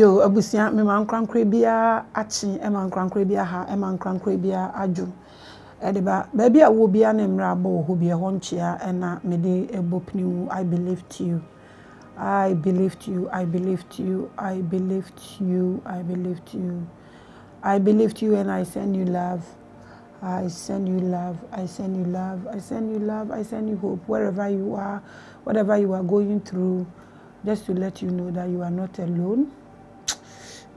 Yo, abusia me man krankre bia achi e man krankre bia ha e man krankre bia aju. Edeba baby a wo bia na mra bo ho bia ho nchia e na me de ebopniu. I believed you. I believed you. I believed you. I believed you. I believed you. I believed you and I send you love. I send you love. I send you love. I send you love. I send you hope wherever you are, whatever you are going through, just to let you know that you are not alone.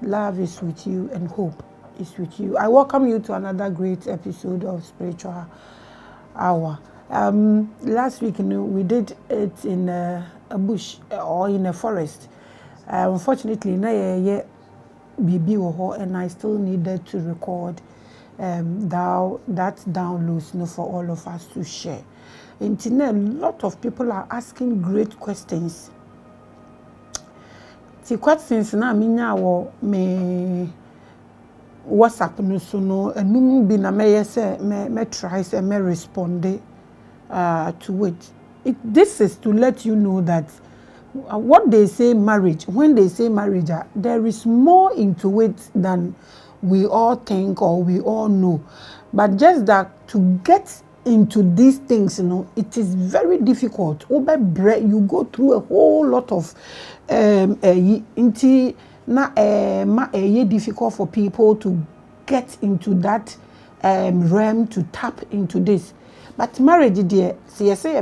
Love is with you and hope is with you. I welcome you to another great episode of Spiritual Hour. Last week, we did it in a bush or in a forest. Unfortunately, na BB and I still needed to record that downloads for all of us to share. And a lot of people are asking great questions. The questions na minya wo me WhatsApp no so no enum bi na me try say me respond to it. This is to let you know that what they say marriage, when they say marriage, there is more into it than we all think or we all know. But just that to get into these things, it is very difficult. You go through a whole lot of difficult for people to get into that realm, to tap into this. But marriage, dear, see, I say a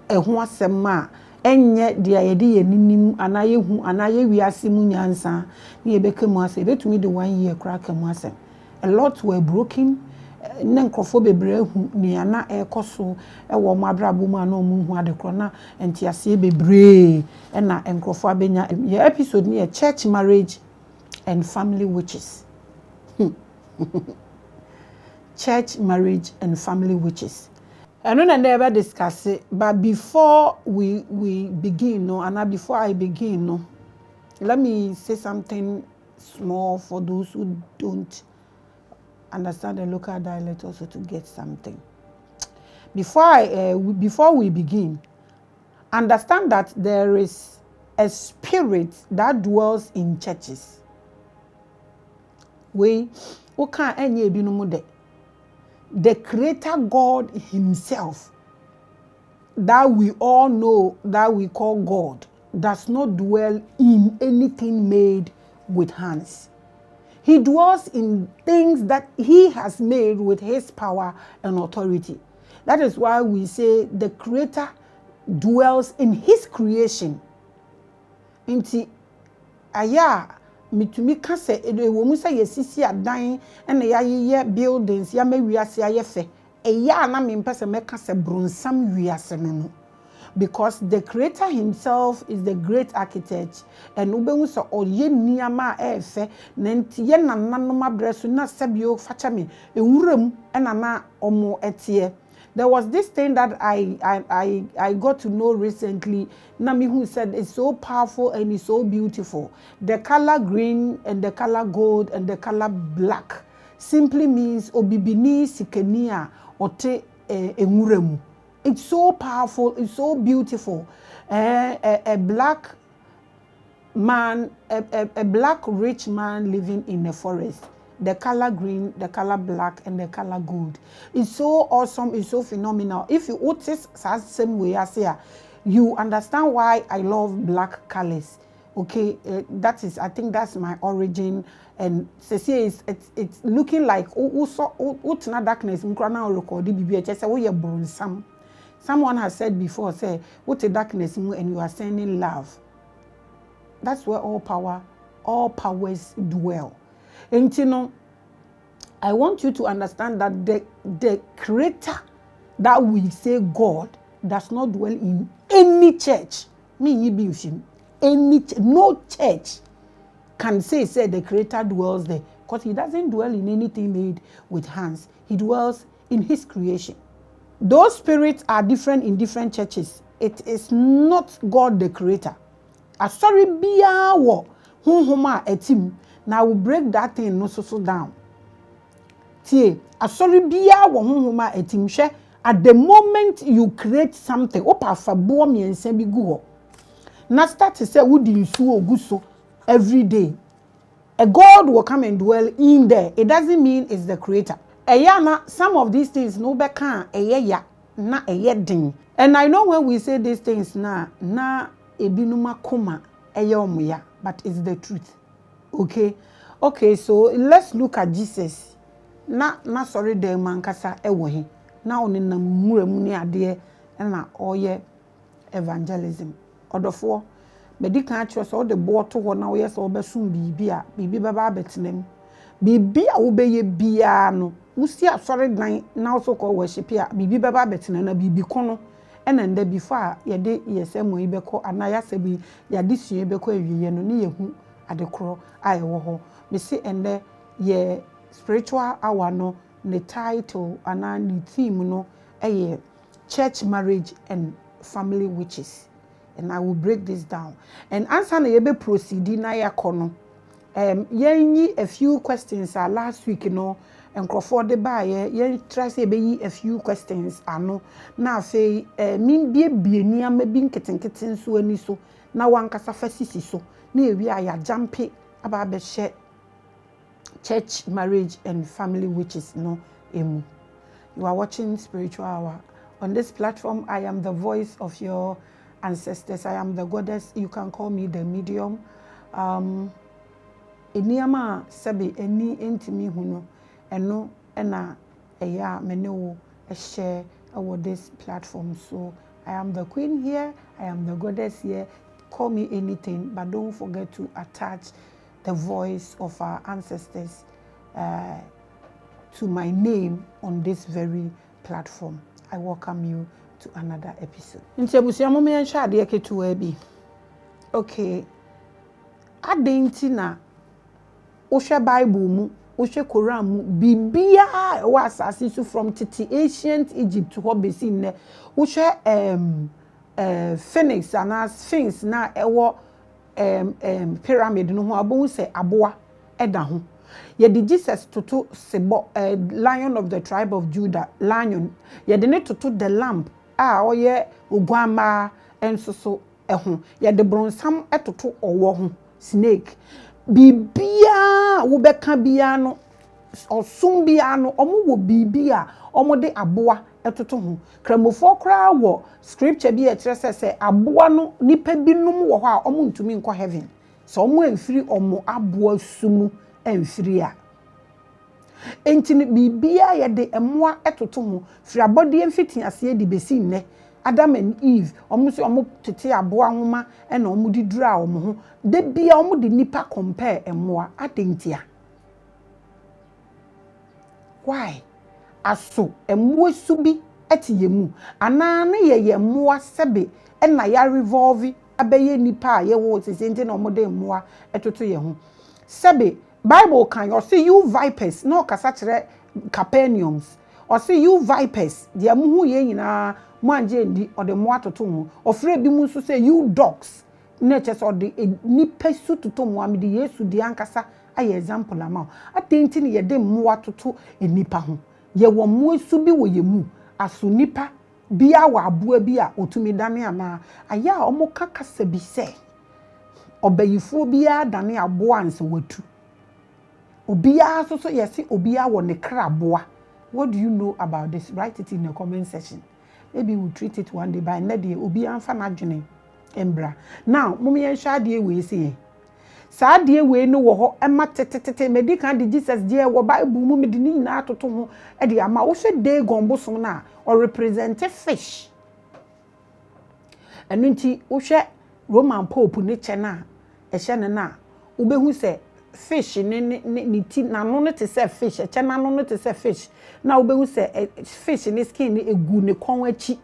asema enye dia yede yeninim anaye hu anaye wiase mu nyansa na yebeka mu ase betumi de 1 year crack mu ase. A lot were broken na nkrofo bebre hu ni ana ekoso e wo mo abrabo mu ana mu hu adekro na entiase bebre e na nkrofo abenya your episode ni church marriage and family witches. Church marriage and family witches. I don't never discuss it, but before we begin, and before I begin, let me say something small for those who don't understand the local dialect, also to get something. Before we begin, understand that there is a spirit that dwells in churches. The Creator God Himself, that we all know, that we call God, does not dwell in anything made with hands. He dwells in things that He has made with His power and authority. That is why we say the Creator dwells in His creation. Inti aya mitumi ka se ewo mu se yesisi adan na yaye buildings ya mawiase ayefe eya na me mpese meka se bronsam wiase no because the Creator Himself is the great architect and ubehu so oye niama efe na ntiye nananom adresu na sebio facha me ewuram na omo etie. There was this thing that I got to know recently. Nami who said it's so powerful and it's so beautiful. The color green and the color gold and the color black simply means obibini sikenia ote enguremu. It's so powerful, it's so beautiful. A black man, a black rich man living in a forest. The color green, the color black, and the color gold. It's so awesome, it's so phenomenal. If you notice the same way as here, you understand why I love black colors. Okay, I think that's my origin. And it's looking like what's not darkness. Someone has said before, say, what's a darkness and you are sending love. That's where all powers dwell. And I want you to understand that the Creator that we say God does not dwell in any church. No church can say the Creator dwells there, because He doesn't dwell in anything made with hands. He dwells in His creation. Those spirits are different in different churches. It is not God the Creator. Asori biya wo hunhuma etim. Now we break that thing no so down. Tie, asori biya wo hunhuma etim hwe at the moment you create something, opa fabo miense bi gu ho. Na start to say wodi nsu ogu so every day. A God will come and dwell in there. It doesn't mean it's the creator. Some of these things no be can ya na din. And I know when we say these things na ebinuma koma omuya, but it's the truth. Okay, so let's look at Jesus. Na sorry de mankasa ewo he. Na oni na mura mu ni ade na oye evangelism. Odofo Bedi kan atwe so de bo to ho na wo yes obesum bibi baba betenem bibi a wo beye bia no musi asore dan na so ko worship a bibi baba betena na bibi kono ena nda before ye de yesemo yi beko anaya sebi ya de sue beko awiye no ne yehu adekoro a ye wo ho me se ende ye spiritual hour no ne title ana ne theme no eye church marriage and family witches. And I will break this down. And answer na yebe proceed na yakono. Yenyi a few questions last week and Crawford de baye yen try say be a few questions ano na say min bie bienia ma bi nketenketen so ani so na wankasa fa sisi so na ewi aya jampe aba be share church marriage and family witches no emu. You are watching Spiritual Hour. On this platform I am the voice of your ancestors. I am the goddess. You can call me the medium. Eniama sabi eni entimi huno eno ena eya menewo share over this platform. So I am the queen here. I am the goddess here. Call me anything, but don't forget to attach the voice of our ancestors to my name on this very platform. I welcome you to another episode. Ntebusia mo me nhwa ade ketuwa bi. Okay. Adenti na ohwe Bible mu, ohwe Quran mu, bibia wa asase so from titi ancient Egypt ho besi ne. Ohwe Phoenix and Sphinx na ewo pyramid no ho abon se aboa eda ho. Ye di Jesus toto sebo lion of the tribe of Judah, lion. Ye di ne toto the lamb oye oguama enso so eho. Ye de bronsam etoto owo ho snake. Bibia wo beka bia no osum bia no omo wo bibia omo de aboa etoto ho. Kramofo kra wo scripture bi e kire se aboa no nipa binum wo ho a omo ntumi nko heaven. So omo enfiri omo aboa sumu enfiri a entini bibia ye de emoa etoto ho firi abode emfiti ase di besi nne Adam and Eve omo se omo tete aboa homa e na omo di dura omo ho de bia omo de nipa compare emoa adentia. Why aso emoa subi etiye mu ana na ye emoa sebe e na ya revolve abeye nipa ye wo sese nti na omo de emoa etoto ye ho sebe Bible can you see you vipers no kasa kire Capernaums or see you vipers dia muhu ye nyina mu anje ndi or the mo atoto ho ofre bi mu so say you dogs nature or the nipa su toto mo amde Yesu di ankasa aye example ama atenti ne ye de mo atoto enipa ho ye wo mo su bi wo ye mu aso nipa bia wa aboa bi a otumi dane ana aya omo kakasa bi se obayifo bia dane aboa anse watu Obia so yesi obia wo ne kraboa. What do you know about this? Write it in the comment section. Maybe we'll treat it one day by nede obia amfa nadwene embra. Now, mummy ensha de we say. Sa de we no wo ho ema tetetete medical de Jesus de wo Bible mu me de ni na atoto ho e de ama wo hwe de gombo so na or represent fish. Enu nti wo hwe Roman Pope ne che na e hye ne na wo behu se fish ni ti na no no te say fish e na no no te say fish na obehu say fish ni skin ni egu ne kon achi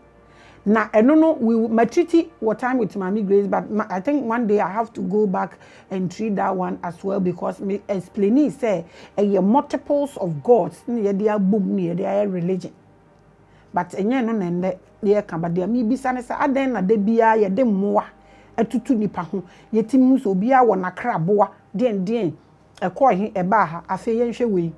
na eno no we matriti what time with Maame Grace but I think one day I have to go back and treat that one as well because me explaining say multiples of gods ni ye dia bom ni ye dia religion but enye no na nde ye ka ba dia mi bisa ne say aden na de bia ye de mmoa atutu nipa ho yetimu so bia wo na kraboa den ekọ he eba ha afa ye nhwe we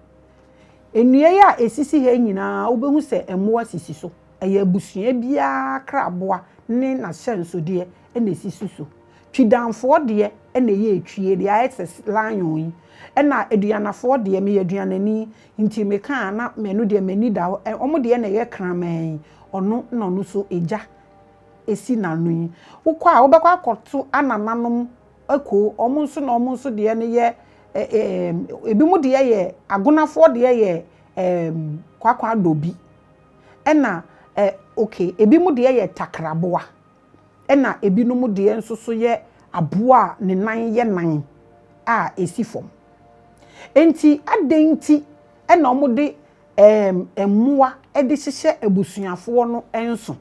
enue ya esisi he nyina obehu se emoa sisi so eye abusua bia kraboa ne na hyenso de e na esisi so twidanfo de na ye etwie de ayese lion yi na aduanafo de me aduanani nti me kan na me no de mani da omo de na ye kraman ono na ono so eja esi nanu yi wokwa wobekwa akoto anananom ako omo nso de ne ye ebi mu de ye agonafo de ye kwakwa adobi na okay ebi mu de ye takraboa na ebi no mu de nso so ye aboa ne nan ye nan a esi fom enti adenti na omo de emmoa de hyehyɛ abusuafo no enso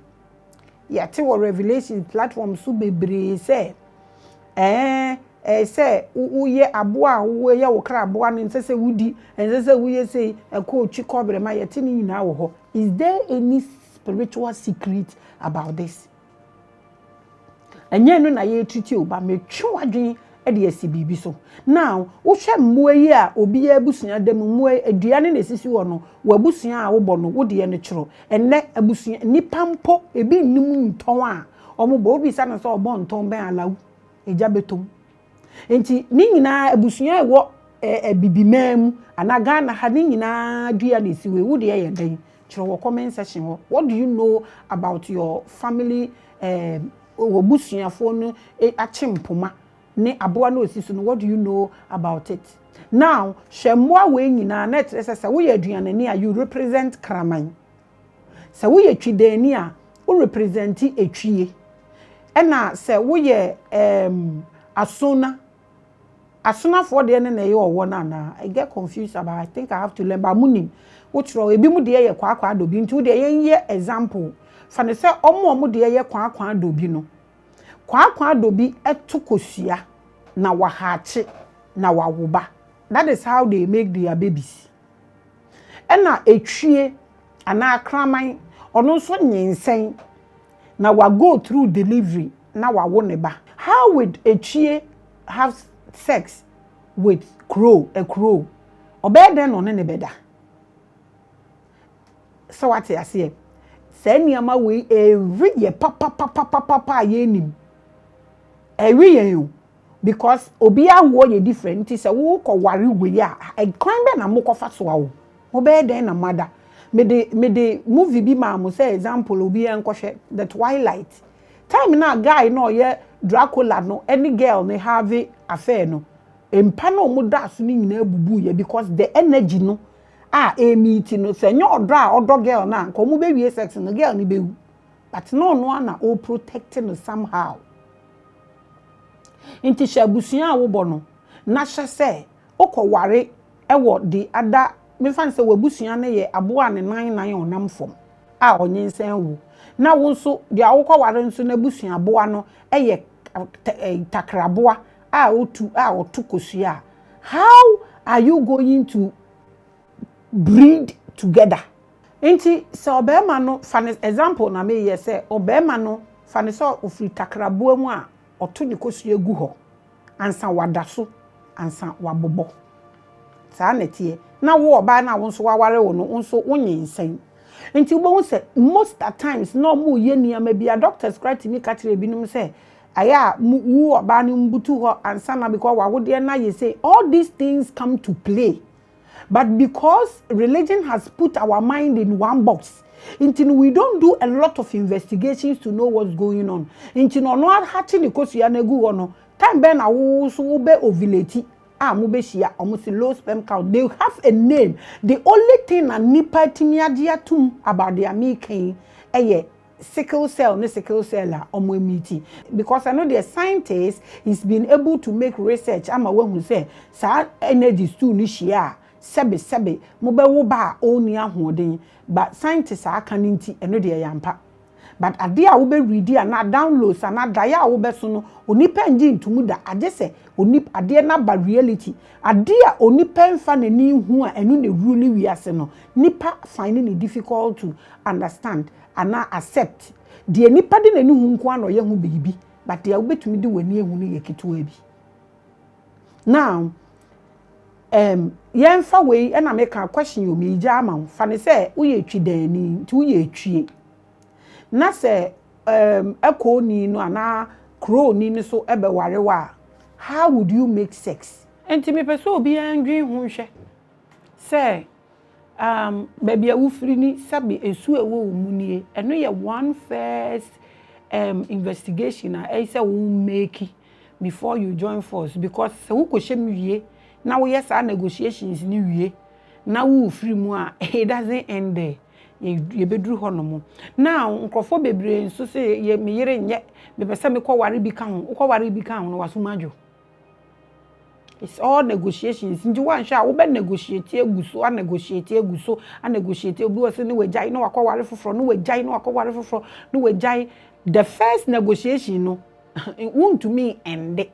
yate wo revelation platform so bebre say say uye aboa wo ye wo kra aboa ne nsese wudi nsese wuye say ko twi kobre ma yate ni nyina wo ho. Is there any spiritual secret about this? Enye no na ye tuti oba metwe wadwen de asi bibi so. Now wo hwe mmoa yi a obi ya abusua dem mmoa aduane na esisi wo no wo abusua a wo bo no wo de ye ne kyero enne abusua nipa mpo ebi nnim nton a omo bo obi sa na so obo nton ben alawu eja betom enti ni nyina abusua e wo bibimam anaga na ha ni nyina dua na esi we wo de ye den kyero wo comment section wo. What do you know about your family wo busuafo no achimpoma ne aboa no osiso no? What do you know about it? Now hwemmoa we nyina na etrese wo ye aduanani a you represent kraman, se wo ye twidani a wo represent etwie ena se wo ye asona for de ne na ye owo na na I get confused about. I think I have to learn ba munim wo tro ebi mu de ye kwakwa adobi nti wo de ye example fa ne se omo de ye kwakwa adobi no kwakwa adobi etukosua na wahache na wawoba. That is how they make their babies. Ena etwie ana akraman ono so nyensen na wa go through delivery na wawo ne ba. How would etwie have sex with a crow? Obeden no ne beda. So what I say? Say niama we every ye papa ye nim. Every year because obi awo ye different. Say wo ko wari we a kwan be na mo ko fa so awo. Obeden na mother. Me de movie bi ma mo say example obi enkohwe The Twilight. Time na guy no ye Dracula no any girl ne have affair no. Empa no mo da so ni nyina bubu ye because the energy no meet no say nyo odo girl na ko mu be wie sex no girl ni bewu. But no na all protecting no somehow. Inti shabusuan a wo bo no na hye se okoware ewo the other me fan se wabusuan na ye aboa ne nan onam fom a onyensen wu na wo nso de awokoware nso na busuan aboa no eye takraboa a otu kosua. How are you going to breed together? Inti se obema no fan example na me ye se obema no fan se ofri takraboa mu a oto ne kosua gu ho ansa wadaso ansa wabobo saa netie na wo oba na wo nso waware wo no nso wonyensen nti wo hu se most at times no mo ye niam bia doctors cry me catire binum se aya wo oba ni mbutu ho ansa na because wawode na ye say all these things come to play, but because religion has put our mind in one box until we don't do a lot of investigations to know what's going on. Until no hatching because you are no time ben a wo so be ovulate mo be shia almost low sperm count. They have a name. The only thing a nipa timiadia tum about their making sickle cell meeting, because I know the scientist is being able to make research. I'm a one who say sa energy too ni shia sebe mo be wo ba oni ahoden, but scientists are kaninti eno de yampa. But ade a wo be read na downloads na daya a wo be so no onipa ngi ntumu da ade se onip ade na ba reality ade a onipa mfa na ni hu a enu ne really wiase no nipa finding it difficult to understand and accept. De nipa de na ni hu nko an oye hu bibi, but de wo betumi de wani ehu ne yeketo abi. Now yemfa we na make a question you me jama fa ne se wo ye twidani nti wo ye twie na se ekoni no ana crow ni so ebe warewa. How would you make sex? Enti me pese obi andwen ho hwe. Say baby a wufiri ni sabi esu ewo mu nie. Eno ye one first investigation I say we make before you join force because se wo kohye wie na wo yes negotiations ni wie na wo free mu a it doesn't end there. Ye bedru honomo now nkrofo bebre nso se ye meyere nye me pese me ko ware bi ka ho ko ware bi ka ho no wasomadwo. It's all negotiations. Nji wan hwa wo be negotiate eguso, a negotiate eguso, a negotiate obi wose ne wajai no akọware foforo, no wajai no akọware foforo, no wajai. The first negotiation no won't to me end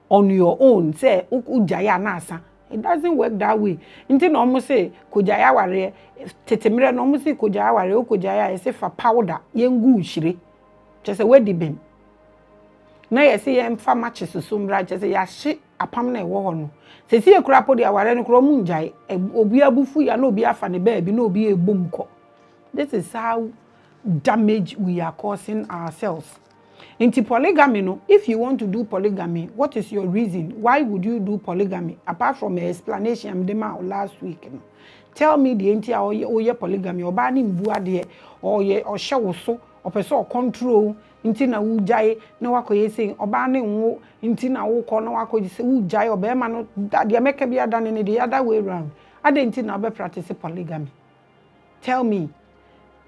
on your own. Say ujaya na asa. It doesn't work that way. Nti no mo say kojaya ware tetemire no mo say kojaya ware o kojaya e say for powder yengu hire. Just say we di ben. Na ye say ye mfa matches so mra just say ya hye apam na ewo ho no. Se si ekura po dia ware no kro mu njai obi abufu ya na obi afa ne ba bi na obi ebom ko. This is how damage we are causing ourselves. Into polygamy, no, if you want to do polygamy, what is your reason? Why would you do polygamy? Apart from an explanation I'm doing last week. No? Tell me the entire or your polygamy, or banning buade, or ye or show so, or person control, intina ujai, no wako ye saying, or banning wo, intina wo corner wako you say ujai or bearman, that the America be done in the other way around. I didn't know practice polygamy. Tell me.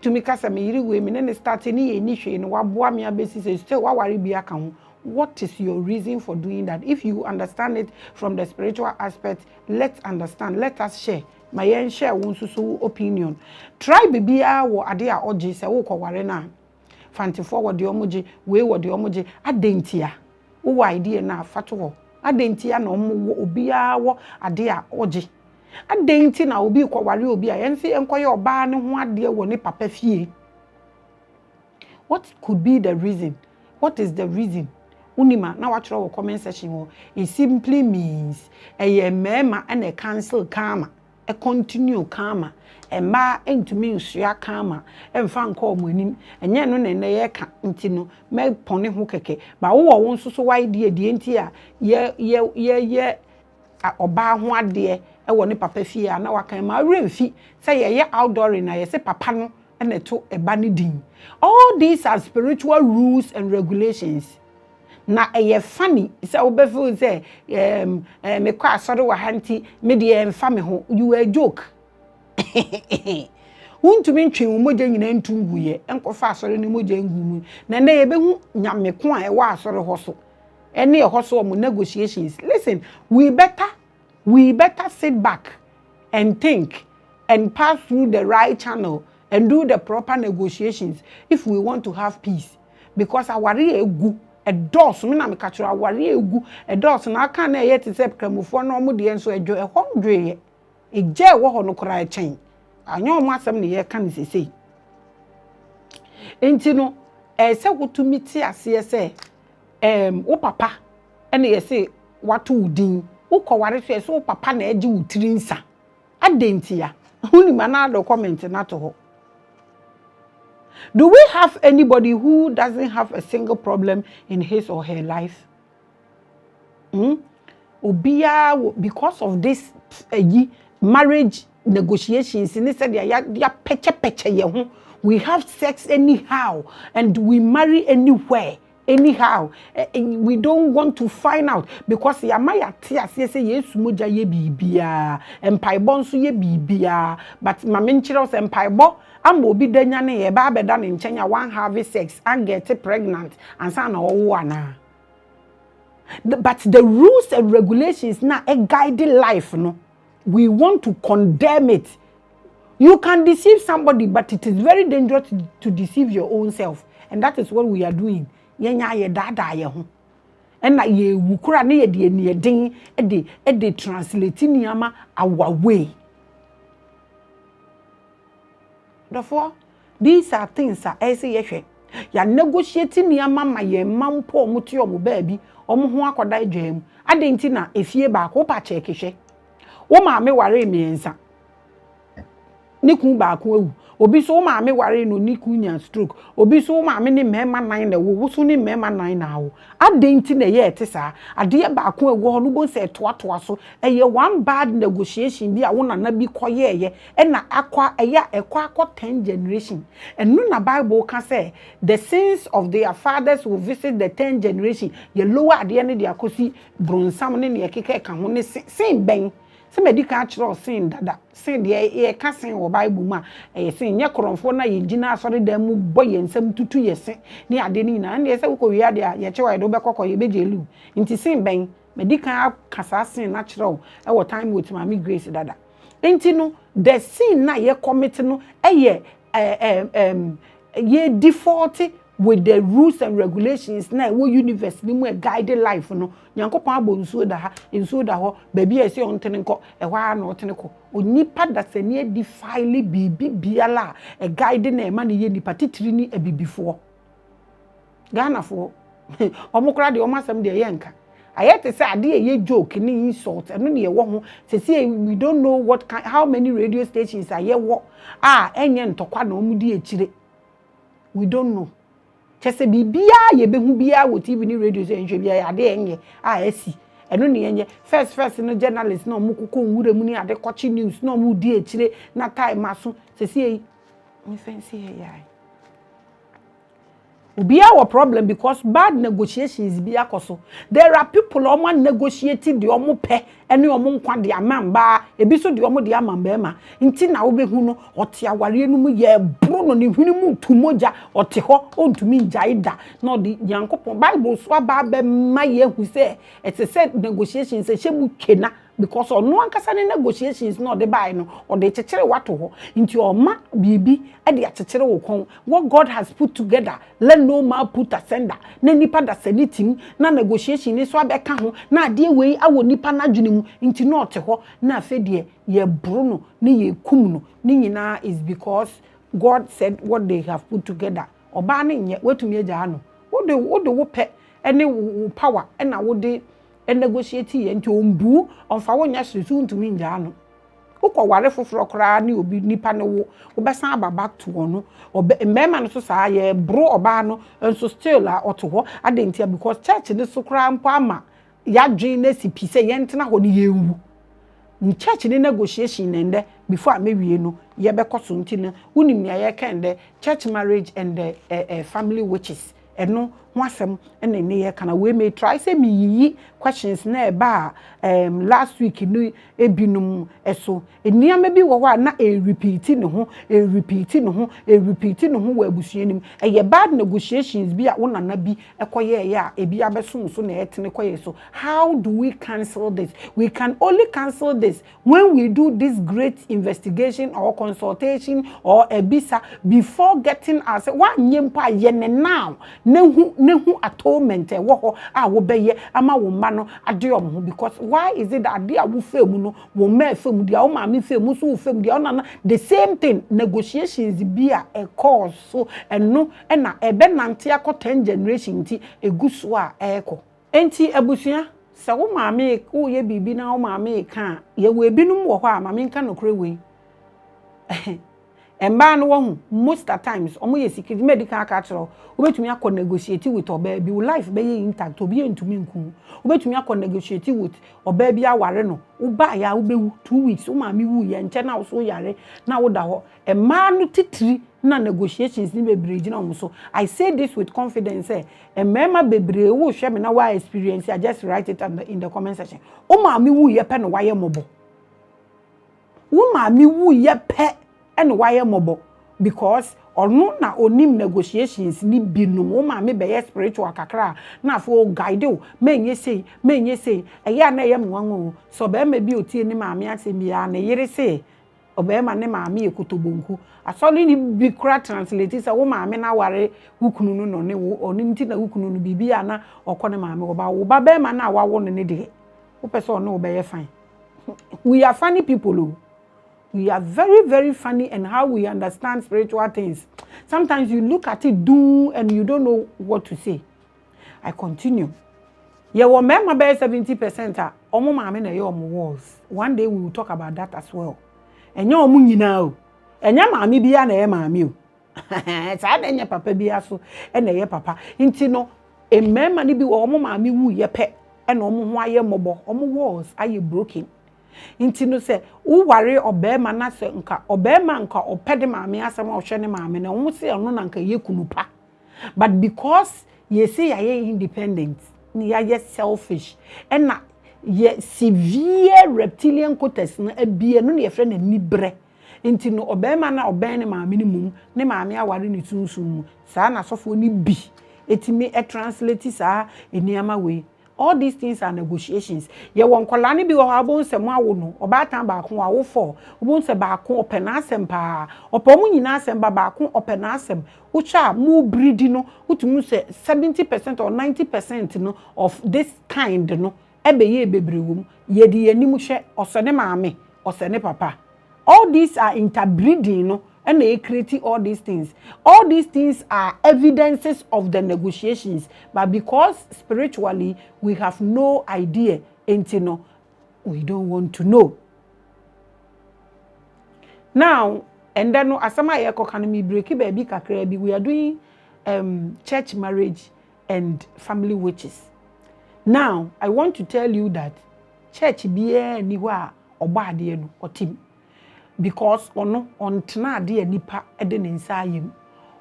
To me kasa me yiri we me ne start ni hwe no waboa me abesi still wa ware bi aka ho. What is your reason for doing that? If you understand it from the spiritual aspect, let's understand, let us share. My yen share won so opinion. Try bibia wo ade a oje se wo kware na fanti forward the omoje we wo the omoje adentia wo idea na afato ho adentia na omo obia wo ade a oje adenti na obi kwaware obi a yense enkoye oba ne ho ade wo ne papa fie. What could be the reason? What is the reason? Unima na watchro wo comment section ho. It simply means a mema and a cancel karma, a continue karma, a ma entumi usua karma, emfa nko omanim enye no ne ye ka ntino me pone ho keke ba wo won so wide die enti a ye oba ho ade ewo ne papa fie na wakan ma remfi say ye outdoor na ye say papa no na to eba ne din. All these are spiritual rules and regulations. Na eye funny say obefo say me kwa asore wa hanti me de emfa me ho you a joke. Wuntumi ntwe wo moja nyina ntungu ye enkofa asore ne moja ngumu na na ye be hu nyame ko a e wa asore ho so ene ye ho so mo negotiations. Listen, we better sit back and think and pass through the right channel and do the proper negotiations if we want to have peace. Because our egu a dos me na me ka kira our egu a dos na aka na ye te se kramufo na omo de enso edwo e hondwe ye eje wo ho no kra chen anyo mo asem ne ye ka ne sesei enti no se wotumi ti ase se wo papa ene ye se watu udin ukọware hwe so papa na eji utiri nsa adentia hunima na do comment na to ho. Do we have anybody who doesn't have a single problem in his or her life? Obia because of this marriage negotiations in said ya peche ye ho, we have sex anyhow and we marry anywhere. Anyhow, we don't want to find out because yamaya tia say yesu moja ye bibia empaibo nso ye bibia but mame nchire say empaibo am obi danya ne ye ba beda ne nchenya one have sex and get pregnant and say na owo ana. But the rules and regulations na a guide life no, we want to condemn it. You can deceive somebody but it is very dangerous to deceive your own self, and that is what we are doing. Yenya ye dada ye ho ena ye wukura ne ye de ne den e translate niama our way. Therefore these are things that I say ye ya negotiate niama ma ye mampo omuti omo ba bi omo ho akoda adwam adenti na efie ba ko pa check hwe wo maame ware miensa ni kun ba ko ewu obi so maame ware no ni kun nya stroke obi so maame ni mema nan na wo so ni mema nan na wo adenti na ye ete saa ade ba ko ewu ho no bo se toatoa so eye one bad negotiation bi a wo na bi koye ye na akwa eya ekwa akwa 10 generation enu na Bible can say the sins of their fathers will visit the 10 generation ye lower ade ne de akosi bronsam ne ne keke ka ho ne sin ben se medical actual sin dada sin de ye ka sin wo Bible ma sin nye kronfo na ye gina asori da mu boye nsam tutu ye sin ne ade ni na ne se wo ko wi ade a ye chewa do be kokko ye be jelu nti sin ben medical kasa sin natural e wo time with Maame Grace dada enti no the sin na ye commit no ye ye default with the rules and regulations na wo universe ni mu guide life no nyankopon abonsuo da ha ensuo da ho baby ese ontene nko ehwa na otene ko onipa da sane defile bibi biala guide na ema ne ye nipa titiri ni abibifo Ghana fo omukra de omasam de ye nka ayete say ade ye joke ni insult eno ne ye wo ho say we don't know what kind, how many radio stations are ye wo enye ntokwa na omudi ekire we don't know chese bibia ye behu bia wo TV ni radio say nhwe bia ade enye esi eno ne enye first no journalist na omukoko nwure mu ni ade kochi news na omudi ekire na time aso say me fancy here Ubi our problem because bad negotiations be akoso. There are people omo negotiating the omo pe ene omo nkwa de amamba ebi so de omo de amamba ma nti na wo behu no ote aware no mu ye bro no ne hwini mu tumoja ote ho ontumi njaida no de yankopon Bible so aba be ma ye hu se it said negotiations se shemu kena because no ankasa ne negotiations no de buy no or de chekere wato ho nti oma bibi e de chekere wo kon what God has put together let no man put asunder na nipa da sanitim na negotiation ni so abeka ho na ade wei awo nipa na dwene mu nti no ote ho na afa de ye bro no ne ye kum no ni nyina is because God said what they have put together oba ne nye wetumi agya no wo de wo pe ene wo power na wo de negotiate ye nti ombu onfa wonya hyesu ntumi ngya no ukọ ware foforo kra ni obi nipa ne wo obesan aba back to ono mbema no so saa ye bro oba no enso still a oto ho adentia because church ne so kra mpo ama ya dwen na sipi se ye ntena ho ne yewu ni church ne negotiation nende before amewie no ye bekoso ntina unim ne ye kende church marriage and family witches eno ho asem ene ne ye kana we may try say me yi questions na eba last week no ebinum eso enia ma bi wo ho na repeat ne ho repeat ne ho wa abusuanim ye bad negotiations bi a wona na bi ekoye ye a ebi abeso so na etene koye so how do we cancel this? We can only cancel this when we do this great investigation or consultation or ebisa before getting us one nyempa ye ne now nehu atonement wo ho a wo beye ama wo ma no ade omho because why is it that ade a wo femu no wo ma femu dia wo ma me femu so wo femu dia ona the same thing negotiations bi a cause so eno na ebe nante akọ 10 generation ti eguso a eko enti abusua se wo maame wo ye bibi na wo maame ka ye wo ebinum wo ho a maame nka nokre we Emba no wo most at times omo ye secret medical catro obetumi akọ negotiate with oba bi life be intact obi entumi nku obetumi akọ negotiate with oba bi aware no wo ba ya wo bewu 2 weeks wo ma me wu ye nche na wo so yare na wo da ho emma no titiri na negotiations ni bebre gina omo so I say this with confidence emma bebre wo hwe me na wa experience I just write it in the comment section wo ma me wu ye pe no wa ye mobo wo ma me wu ye pe and why mobo because or no na onim negotiations ni binum o ma me be spiritual kakra na fo guide o menye say eya na ye mwanwo so be ma bi otie ni maame asemi ya na yire say obema ne maame ekotobonku asoli ni bi kra translate say wo maame na ware hukunu no no ne wo oni nti na hukunu no bibia na okone maame wo ba be ma na wawo ne de wo pese no wo be ye fine we are funny people o. We are very, very funny and how we understand spiritual things. Sometimes you look at it and you don't know what to say. I continue. Yeah, well, remember 70% omo maame na ye omo walls. One day we will talk about that as well. And you omo nyina o. enya maame bia na ye maame o saa na enya papa bia so na ye papa nti no emmema ni bi wo mo maame wu ye pe na omo ho aye mobo omo walls aye broken nti no se wo ware obema na se nka obema nka opede maame asem a ohwe ne maame na omo se ono na nka ye kunupa but because ye say ye independent ni ye selfish na ye severe reptilian quotas na abie no ye frɛ na nibre nti no obema na oben ne maame ni mum ne maame aware ni tunsun mu saa na sofo ni bi etimi translate saa eniama we. All these things are negotiations. Ye won kola ni bi wo ha bon se mo awo no obatan ba ko awo fo obon se ba ko opena asem pa opomu nyina asem ba ko opena asem ucha mu breed no utumu se 70% or 90% no of this kind no ebe ye bebre wom ye di yanim hwe osone maame osone papa. All these are interbreeding no and they create all these things. All these things are evidences of the negotiations. But because spiritually we have no idea, and we don't want to know. Now, and then asama yeko kanemi breaki baby kakrebi, we are doing church marriage and family witches. Now, I want to tell you that church biye niwa obade no otim. Because ono ontena ade nipa ede ne nsa ayem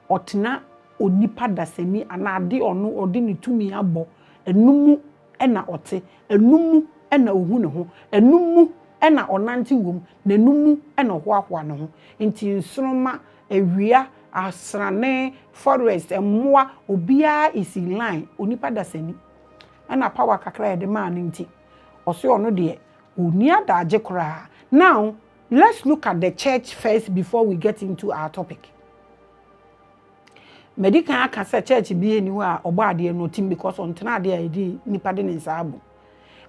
otena onipa dasani anade ono ode ne tumi abo enum na ote enum na ohu ne ho enum na onante wom na enum na hoahoa ne ho nti nsroma awia asrane forest emmoa obia is in line onipa dasani na power kakra ede ma ne nti ose ono de oni adaje kra. Now let's look at the church first before we get into our topic. Medical aka say church be anywhere obade no team because on tena dey dey nipa de nsaabu.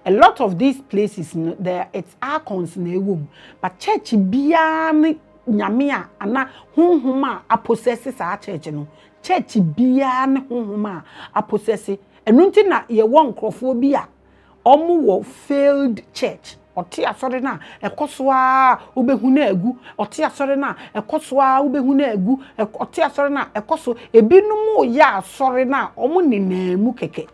A lot of these places there it's icons na ewom but church bia ne nyame a ana honhom a possess sa church no church bia ne honhom a possess enu nti na ye won krofo bi a omo wo failed church oti asore na ekoso a obehu na agu oti asore na ekoso a obehu na agu oti asore na ekoso ebinum ya asore na omo ninamu keke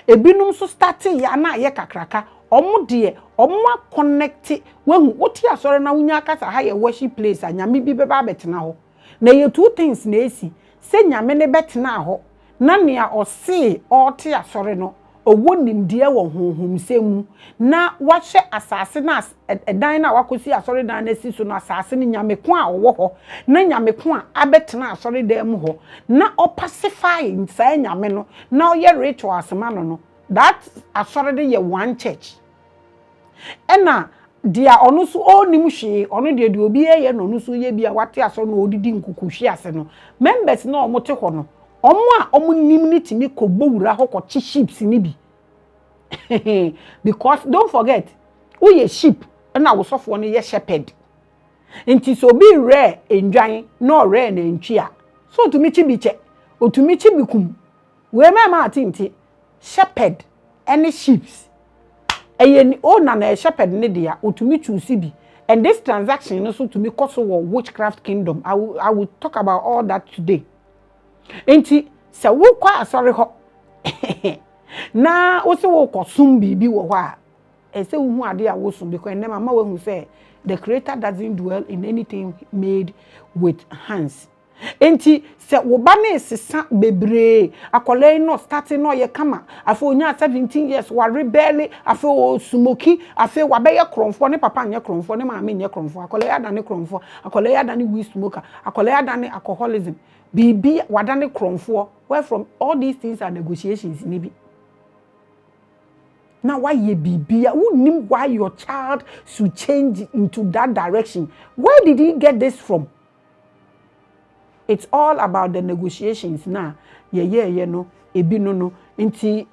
ebinum so start ya na ye kakraka omo de omo connect wehu oti asore na wunya kasa ha ye worship place anyame bi beba betena ho na ye two things na esi se nyame ne betena ho na nea ose oti asore no owo nimdie wo honhom semu na wahye asase na edan na wakosi asore dan na si so no asase ni nyame ko a owo ho na nyame ko a abetena asore dan mu ho na o pacify nsa nyame no na o ye rituals ma no that asore de ye one church ena dia onu so onim hwe onu de obi ye no nu so ye bia wate asore no odidi nkuku hwe ase no members na omote ho no omo a omo nim ni timi ko bowura ho ko sheep ni bi because don't forget who ye sheep na wo sofo no ye shepherd nti so bi rare enwan no rare na ntwia so to mi chi bi che otumi chi bi kum we ma atinti shepherd any sheep eye o na shepherd ne dia otumi choose bi and this transaction no so to me cause witchcraft kingdom. I will talk about all that today. Enti se wo kwa asori ho na wo se wo kosum bibi wo ho a e se wo hu ade a wo sum because nema ma wo hu say the creator doesn't dwell in anything made with hands. Enti se wo ba na esesa bebre akole no starting no ye kama afa onya 17 years wa rebel afa o sumoki afa wa be ye kromfo ne papa nye kromfo ne maame nye kromfo akole ya da ne kromfo akole ya da ne we smoker akole ya da ne alcoholism bibi wadane kromfo where from all these things are negotiations nibi. Now why ye bibi who knew why your child should change into that direction? Where did he get this from? It's all about the negotiations now. Yeah no ebi no nti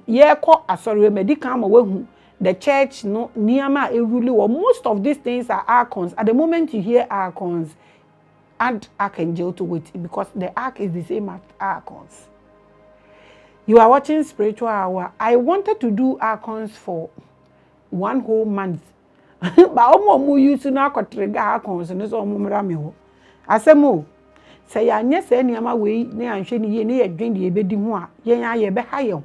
ye ko asori medical ma wehu the church no niama eruli wo most of these things are icons. At the moment you hear icons, add archangel to it because the ark is the same as archons. You are watching Spiritual Hour. I wanted to do archons for 1 whole month, ba omo use na akotrega ha konso ne so omo mra me ho asemo se ya anye se niama we ne anhwe ne ye ne ye dwen de ebedi ho a yen aye be ha ye ho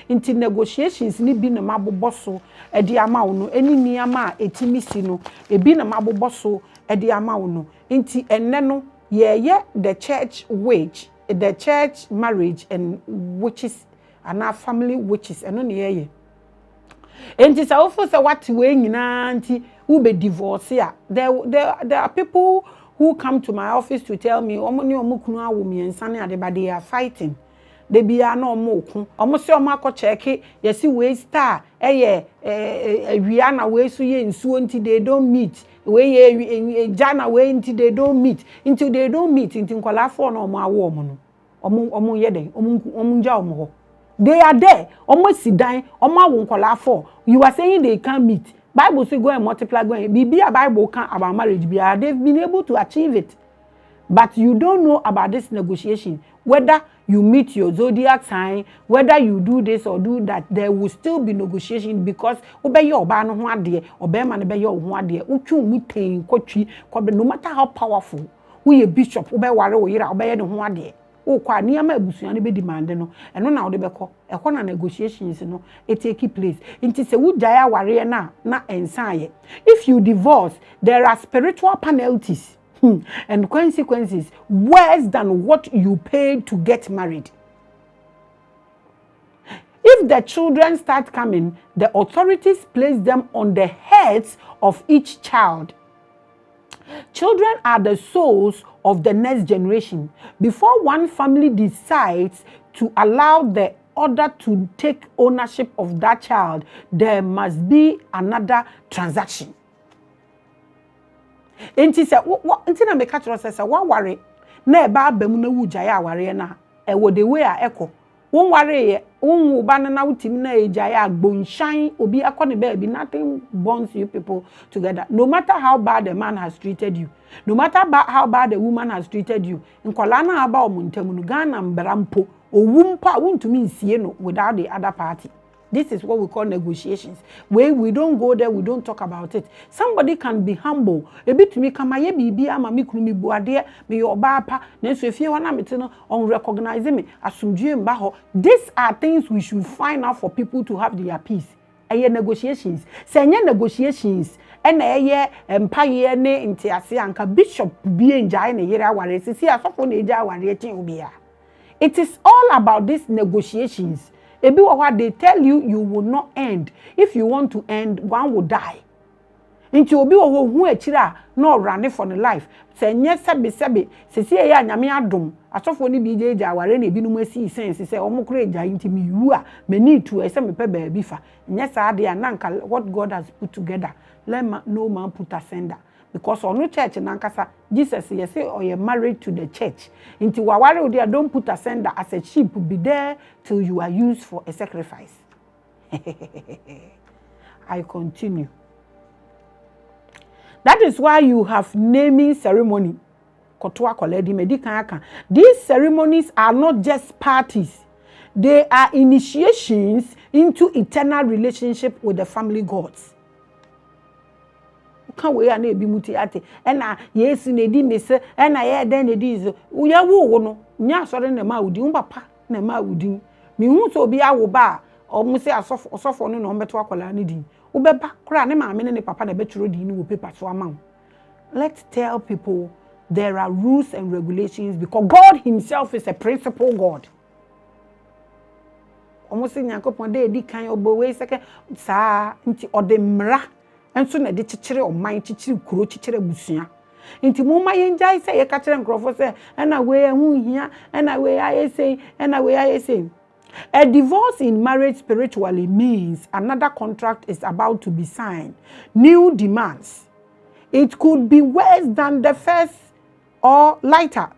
nti negotiations ni bi na maboboso e de ama wo no eni niama a etimisi no e bi na maboboso e de ama wo no nti enne no ye the church wage the church marriage and witches and our family witches eno ne ye enti sa ofo se what we nyina nti who be divorce ya there are people who come to my office to tell me omo ni omo kunu awo miensa ne ade but they are fighting they be na omo oku omo se omo akọ check yesi we star awia na we so ye nsuo nti they don't meet we ye jana we nti they don't meet until they don't meet nti nkwala fo na omo awo omo no omo ye den omo nja omo ho they are there almost sidan omo nkwala fo you are saying they can't meet Bible say go and multiply go and be a Bible can about marriage be they've been able to achieve it but you don't know about this negotiation whether you meet your zodiac sign whether you do this or do that there will still be negotiation because obey oba no ho ade obey ma no be your ho ade utwu muten kwatwi no matter how powerful we a bishop obey ware wo yira obey ne ho ade o kwa niama abusuan be demand no eno na wo de beko e na negotiations no it take place nti se wo jaya ware na ensaye if you divorce there are spiritual penalties and consequences worse than what you paid to get married. If the children start coming, the authorities place them on the heads of each child. Children are the souls of the next generation. Before one family decides to allow the other to take ownership of that child, there must be another transaction. Enti se enti na meka tro se wa ware na e ba ba mu na wuja ya ware na e wo the way a eko won ware ye won ba na wutim na eja ya agbonshan obi akone ba bi nothing bonds you people together no matter how bad the man has treated you no matter how bad the woman has treated you nkola na aba omuntamu no Ghana mbrampo owumpa wontumi nsie no without the other party. This is what we call negotiations. Where we don't go there, we don't talk about it. Somebody can be humble. A bit to me, come my baby, I'm a mikumi boade, me your bapa, next if you want to on recognizing me, assume baho. These are things we should find out for people to have their peace. Aye negotiations. Senya negotiations. And aye empire ne intiasi anka bishop be enjoy ne yera ware. See asofo ne eja ware tin ubia. It is all about these negotiations. Ebi what they tell you, you will not end. If you want to end, one will die. Inti obi wo hu akira no run for the life. Se nye sebe se ya nyame adom. Asofo ni bi jeja aware na ebi no asi sense se omo kura eja inti mi yu a me need to ese me pe ba bi fa. Nye sa de ananka what God has put together. No man put asunder. Because on no church nankasa Jesus yes say or you married to the church inti waware there don't put asunder as a sheep be there till you are used for a sacrifice. I continue. That is why you have naming ceremony. Kotoa koledi medikan aka. These ceremonies are not just parties. They are initiations into eternal relationship with the family gods. Kan we na ebi muti ate na yesu na di mese na ye den na di zo uya wo no nya asore na ma udi papa na ma udi mi hu so obi awo ba o mu se asofo no no beto akola ne di wo beba kra ne maame ne papa na beturo di ni wo paper so ama. Let's tell people there are rules and regulations because God himself is a principle God. Almost Nyankopon dey di kan obo we seke sa nti odemra enso na de chichire oman chichire kuro chichire busua nti mumma yenjai se ye ka kire nkrofo se na we hu hia na we ayese na we ayese. A divorce in marriage spiritually means another contract is about to be signed. New demands. It could be worse than the first or lighter.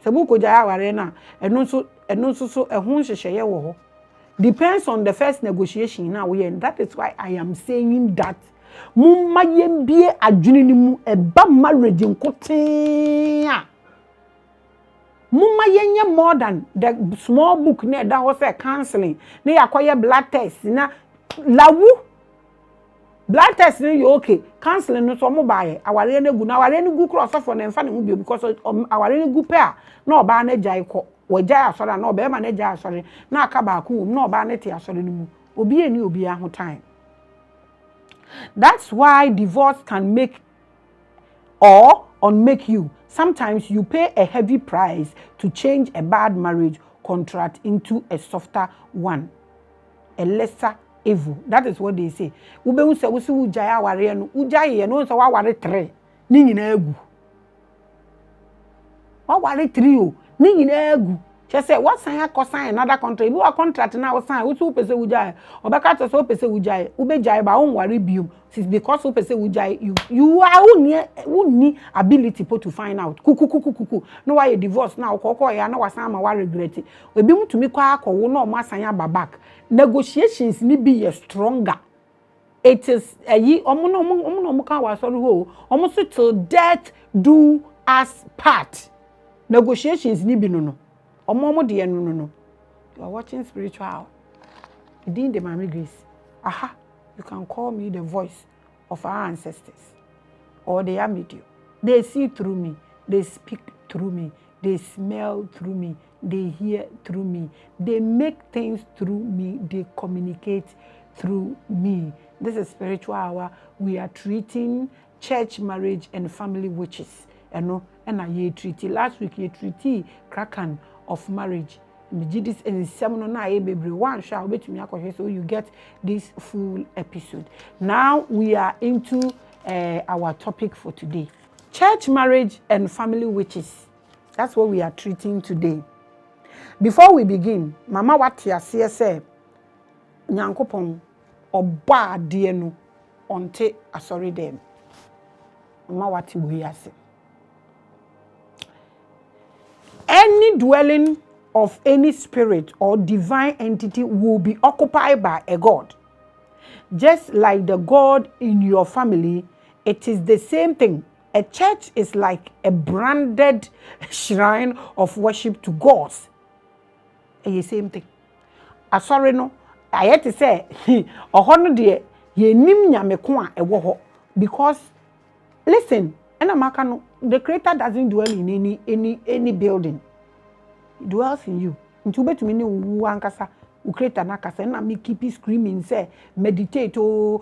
Sebuko jaya ware na eno so ehun hyehyeye wo ho. Depends on the first negotiation now we and that is why I am saying that mumma yembie adwene ni mu eba marriage nkotea mumma yenye more than the small book na that was a counseling na yakoye blood test na lawu blood test you okay, counseling no so mo bae, aware na gu na aware na gu cross for na mfa ne ho bio because aware na gu pe a na oba na jai kọ, wo jai asore na oba ma na jai asore na aka ba ko na oba na te asore no mu, obi eni obi a ho time. That's why divorce can make or unmake you. Sometimes you pay a heavy price to change a bad marriage contract into a softer one, a lesser evil. That is what they say. Ube unse usi ujaya ware no, ujaya no unse wa ware 3. Ni nyina egu. Wa ware 3 o, ni nyina egu. Che say what sign akosan another contract. Ibu a contract na wo sign, usi upese ujaya. Obeka to so upese ujaya. Ube jaya ba on ware biom. Since because upese ujaya you are unni ability to find out. Kuku. No why you divorce now kokko ya na wasan ma wa regret. Obi mutumi kwa akowo na o ma san aba back. Negotiations ni be stronger. It is omo kan wa sorry ho. Omo so till death do us part. Negotiations ni bi no. Omo de no. You are watching spiritual. Within the Maame Grace. Aha. You can call me the voice of our ancestors or the Amidio. They see through me. They speak through me. They smell through me. They hear through me. They make things through me. They communicate through me. This is spiritual hour. We are treating church, marriage, and family witches. And I treated last week. You treated Kraken of marriage. This and seminar na baby one shall wait me so you get this full episode. Now we are into our topic for today. Church, marriage, and family witches. That's what we are treating today. Before we begin, Mama Watia say Nyankopon oba de no onte asori dem. Mama Wati we ase. Any dwelling of any spirit or divine entity will be occupied by a god. Just like the God in your family, it is the same thing. A church is like a branded shrine of worship to gods. The same thing. Sorry no, I had to say, ohono de ye nim nyame ko a ewo ho because listen, the creator doesn't dwell in any building. He dwells in you. Nti ubetumi ne wu ankasa u creator na kasa na me keep screaming say meditate oh.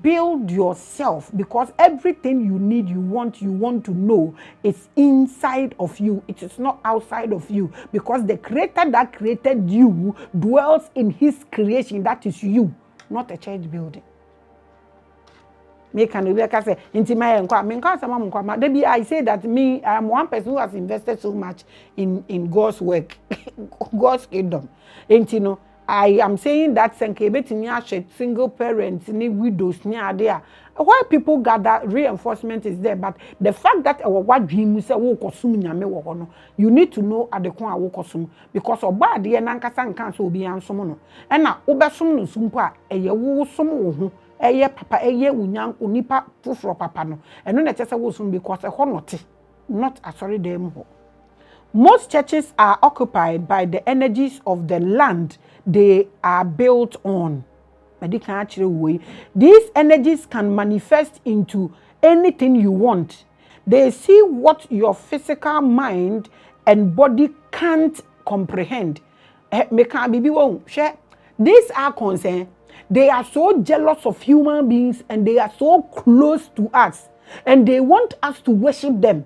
Build yourself because everything you need you want to know is inside of you. It is not outside of you because the creator that created you dwells in his creation, that is you, not a church building. Me can we say I say that me I am one person who has invested so much in God's work, God's kingdom. And you know, I am saying that single parents, ni widows, ni there. Why people gather reinforcement is there, but the fact that what dream say you need to know at the corner because oba de nankasa nkan so obi ansom no. E na obesom no sumpo a eye wo som wo ho. Eye papa eye unyanko nipa fufuro papa no eno na chese wo sum because e ho not asori dem ho. Most churches are occupied by the energies of the land they are built on. These energies can manifest into anything you want. They see what your physical mind and body can't comprehend. These are concerned. They are so jealous of human beings and they are so close to us. And they want us to worship them.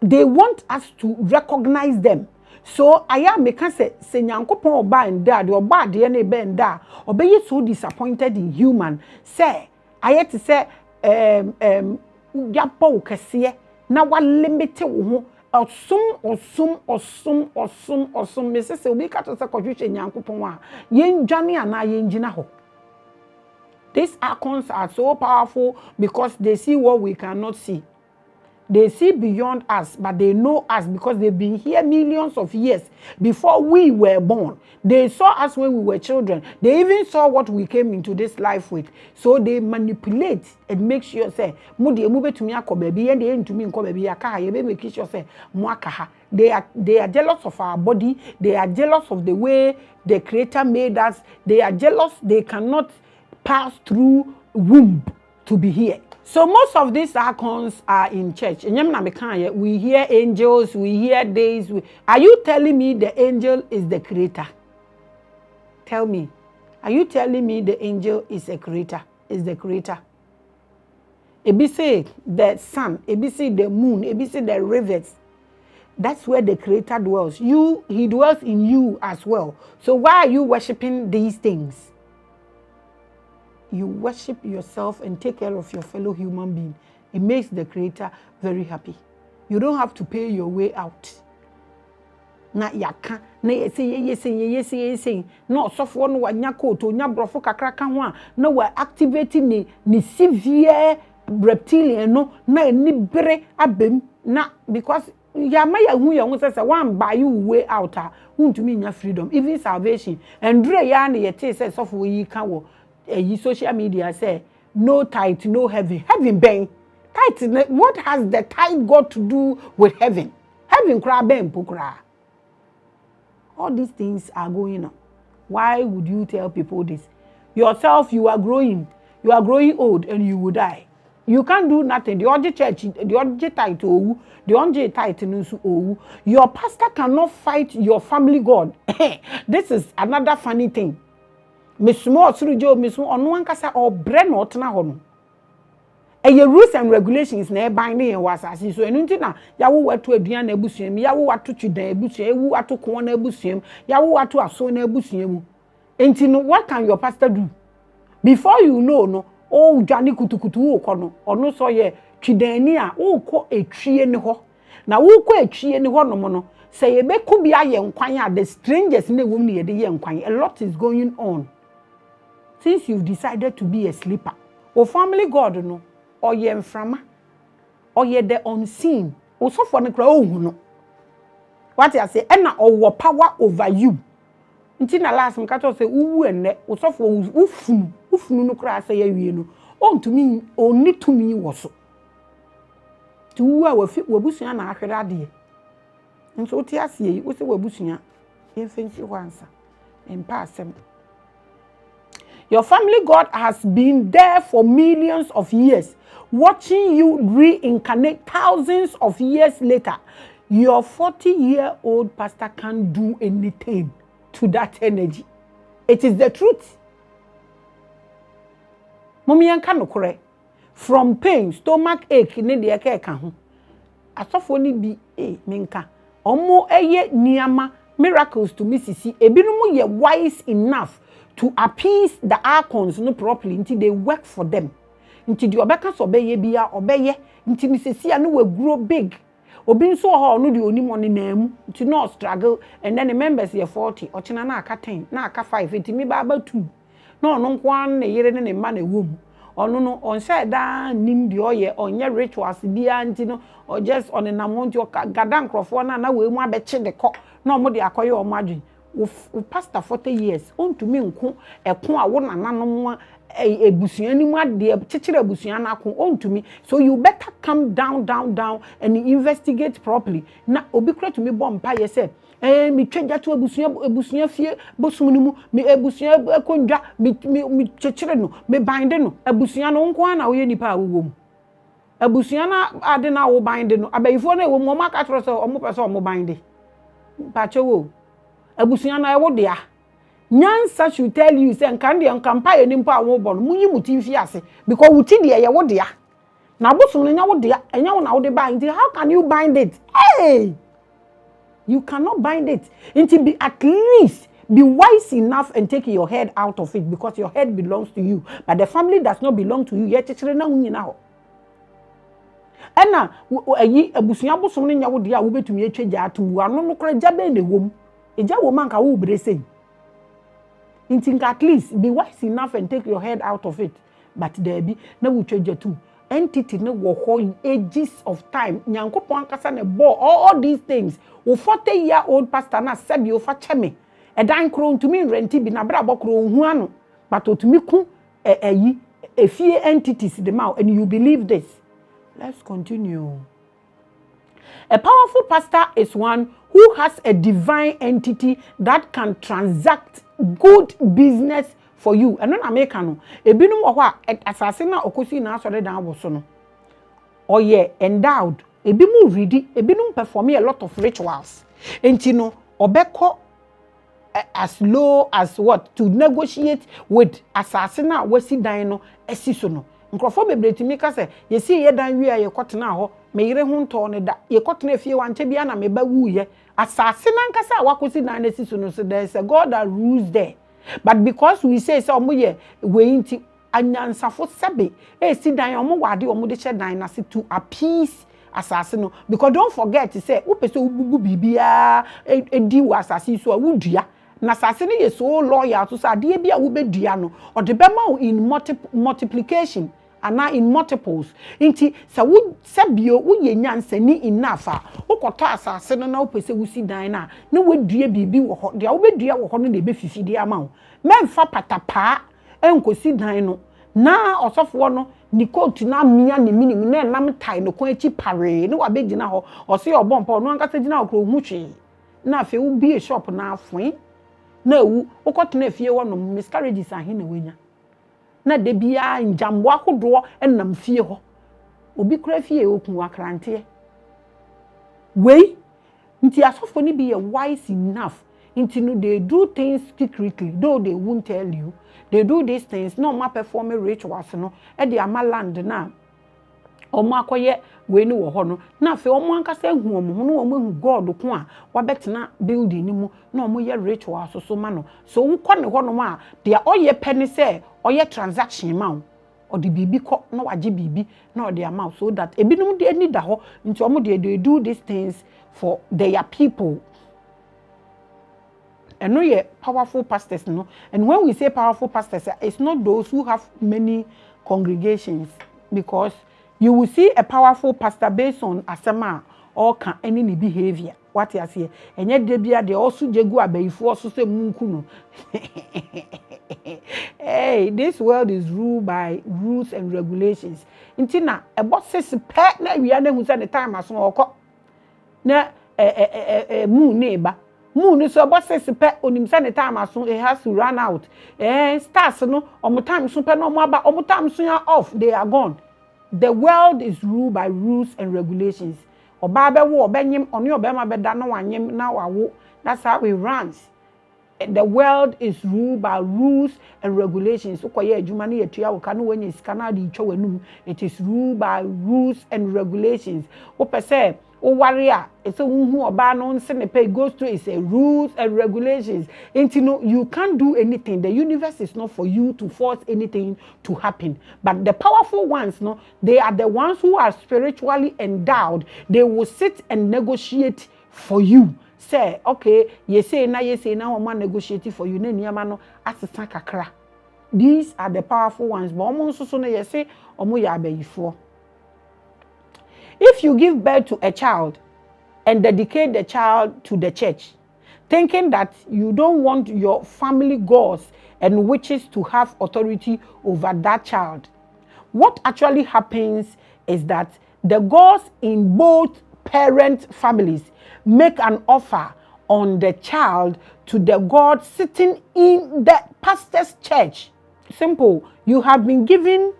They want us to recognize them. So I am making say nyankopon oba nda de oba de na be nda obeye so disappointed in human say I to say yapo kese na wa limit wo ho osum me say obi ka to say kohwehwe nyankopon a yenjane ana yenjina ho. These icons are so powerful because they see what we cannot see. They see beyond us, but they know us because they've been here millions of years before we were born. They saw us when we were children. They even saw what we came into this life with. So they manipulate and make sure say, "Mudi emube tumi akọ baby, and they tumi nkọ baby akaha." Ye be make sure say, "Mo akaha." They are jealous of our body. They are jealous of the way the Creator made us. They are jealous. They cannot pass through womb to be here. So most of these icons are in church. We hear angels, we hear days. Are you telling me the angel is the Creator? Tell me. Are you telling me the angel is a creator? Is the Creator? Ebi say the sun, ebi say the moon, ebi say the rivers. That's where the Creator dwells. He dwells in you as well. So why are you worshiping these things? You worship yourself and take care of your fellow human being. It makes the Creator very happy. You don't have to pay your way out. Na yaka na yesi no sofo no wanya coat onya brofo kakra ka ho a na wa activating ni severe reptilian no na ni bere abem na because ya ma ya hu say one buy you way out untumi nya freedom even salvation and dre ya na yete say sofo yi ka wo social media say no tithe no heaven ben tithe what has the tithe got to do with heaven kra ben pokra. All these things are going on. Why would you tell people this? Yourself, you are growing old and you will die. You can't do nothing. The OG church, the OG title, the OG title, your pastor cannot fight your family God. This is another funny thing. Miss Mo Surujo, Miss Mo, on one kasa or brain or tna rules and regulations na binding and was as so enunti na yawo watu aduan na ebusuam yawo watu twida ebusuam ewu watu ko na ebusuam yawo watu aso na ebusuam enti no what can your pastor do before you know no o dwane kutukutu wo ko no ono so ye twidani a wo ko etwie ne ho na wo ko etwie ne ho no mo no say ye beku bia ye nkwan a the strangers na ewom ne ye de ye nkwan a lot is going on since you've decided to be a sleeper o family god no or ye mframa or ye the unseen also for the crow no what I say and or power over you until na last mkato say uwu enne also for ufunu no kra say ye no on to me only to me was to wabusua na ahwere ade nso ti asie wo se wabusua emfensi wansa empa asem. Your family God has been there for millions of years, watching you reincarnate thousands of years later. Your 40-year-old pastor can't do anything to that energy. It is the truth. Mommy no correct. From pain, stomach ache, ne de ka ho. Asofo ni bi menka. Omo eye niama miracles to Mississippi. Ebinumu ye wise enough to appease the archons no properly until they work for them. Until the obeka so obeye bia obeye until Mississippi no we grow big. Obi so ho no the oni money na mu until no struggle and then the members ye 40 ochina na aka 10 na aka 5 until me ba 2. No no nkwan na yere ne ma na wom. Ono no on say da nim de oye onye rituals bia until no or just on na monti o gadan crofo na we mu abeche de ko na omo de akoye o madwin. Pastor 40 years on to me nko ekon a wo nananom ebusuan ni mu ade chechire ebusuan na ko on to me so you better come down and investigate properly na obi kra to me bomb pa ye say mi twenja to ebusuan fie bosum ni mu mi ebusuan ekondwa mi chechire no mi binde no ebusuan no nko na wo ye nipa wo mu ebusuan na ade na wo binde no abayifo na wo mu ma ka tro so omo pese omo binde pa chewo abusuan na ewo dia nyansa should tell you say nkan de nkampa ye nimpa awo bo no munyi muti fi ase because wuti de ye wo dia na bosom no nya wo dia enya wo na wo de bind how can you bind it hey you cannot bind it until be at least be wise enough and take your head out of it because your head belongs to you but the family does not belong to you ye chechire na hunyina ho ena ayi abusuan bosom no nya wo dia wo betumi atwa atum ano no kora jabe na wom eja wo man ka wo brese think at least be wise enough and take your head out of it but there be na wo twa tu entity no wo ho ages of time nyankopon kasa na bo all these things wo 40-year-old pastor na sabi o fa cheme edan kro ntumi renti bi na bra bokro hu ano but otumi ku ayi efie entities the mouth and you believe this. Let's continue. A powerful pastor is one who has a divine entity that can transact good business for you. And when I make no, ebinum oho a asase na okosi na asore dan wo so no. Oye endowed, ebimu ready, ebinum perform a lot of rituals. Enti no, obeko as low as what to negotiate with asase na wasi dan no esiso no. Nkrofo bebreti ka se yesi ye dan wi a ye kotena ho me yire hu nto ne da ye kotena fie wanche bia na me ba wuye asase na nkasa a wakosi dan na siso no, so there is a God that rules there. But because we say so omo ye we nti anyansafo sebe si dan omo wade omo de che dan na se to appease asase no, because don't forget to say wo pese ububu bibia edi wo asase so a wudua na asase no ye so loyal to say ade bia wo bedua no o de bema in multiplication ana in multiples. Inti sa wo sebio wo ye nyansani enough a wo koto asase no na wo pese wo si dan na wo dua bibi wo ho de wo bedua wo ho no de be fifidi ama wo memfa patapa enkosi dan no na osofo no ni coat na mia ne minim na nam tai no kon achi pare ne wa be gina ho o se obompo no anka se gina okro hu twe na afi wo bi shop na afon na wu ukotena fie wo no miscarriages ahe na wenya na de bia njambo ahodo enam fie ho obi kura fie okun akrante we nti asofo ni be wise enough nti no they do things secretly though they won't tell you. They do these things no ma perform rituals no e de ama land na omo akoye we ni wo ho no na fe omo ankasa hu omo ho no omo hu God ko a wa betena building ni mu na omo ye rituals so ma no so wo kɔ ne ho no ma de oye peni se oye transaction ma o de bibi kɔ na waje bibi na o de ama so that ebinum de ani da ho nti omo de they do these things for their people. And no, yeah, powerful pastors, no. And when we say powerful pastors, it's not those who have many congregations, because you will see a powerful pastor based on asema or can any behavior. What you say, and yet they also jegu abeifo also say munkuno. Hey, this world is ruled by rules and regulations. Intina a boss says pet na we are who said the time as well. Na moon neighbor. Moon is about says pet on him send time as soon it has to run out. Stars no on time super no more but on time soon off they are gone. The world is ruled by rules and regulations. Obabe wo obenyim on your bema beda no wanyim na wawo. That's how it runs. The world is ruled by rules and regulations. Ukoye adwuma na yetua wo kanu wenye sika na de twa wanum. It is ruled by rules and regulations. Opese o warrior it's a who oba no nse ne pay goes to is a rules and regulations. And you can't do anything. The universe is not for you to force anything to happen. But the powerful ones, no, they are the ones who are spiritually endowed. They will sit and negotiate for you. Say, okay, you say now, I'm negotiating for you. Kakra. These are the powerful ones. But almost so you say, if you give birth to a child and dedicate the child to the church, thinking that you don't want your family gods and witches to have authority over that child, what actually happens is that the gods in both parent families make an offer on the child to the God sitting in the pastor's church. Simple. You have been given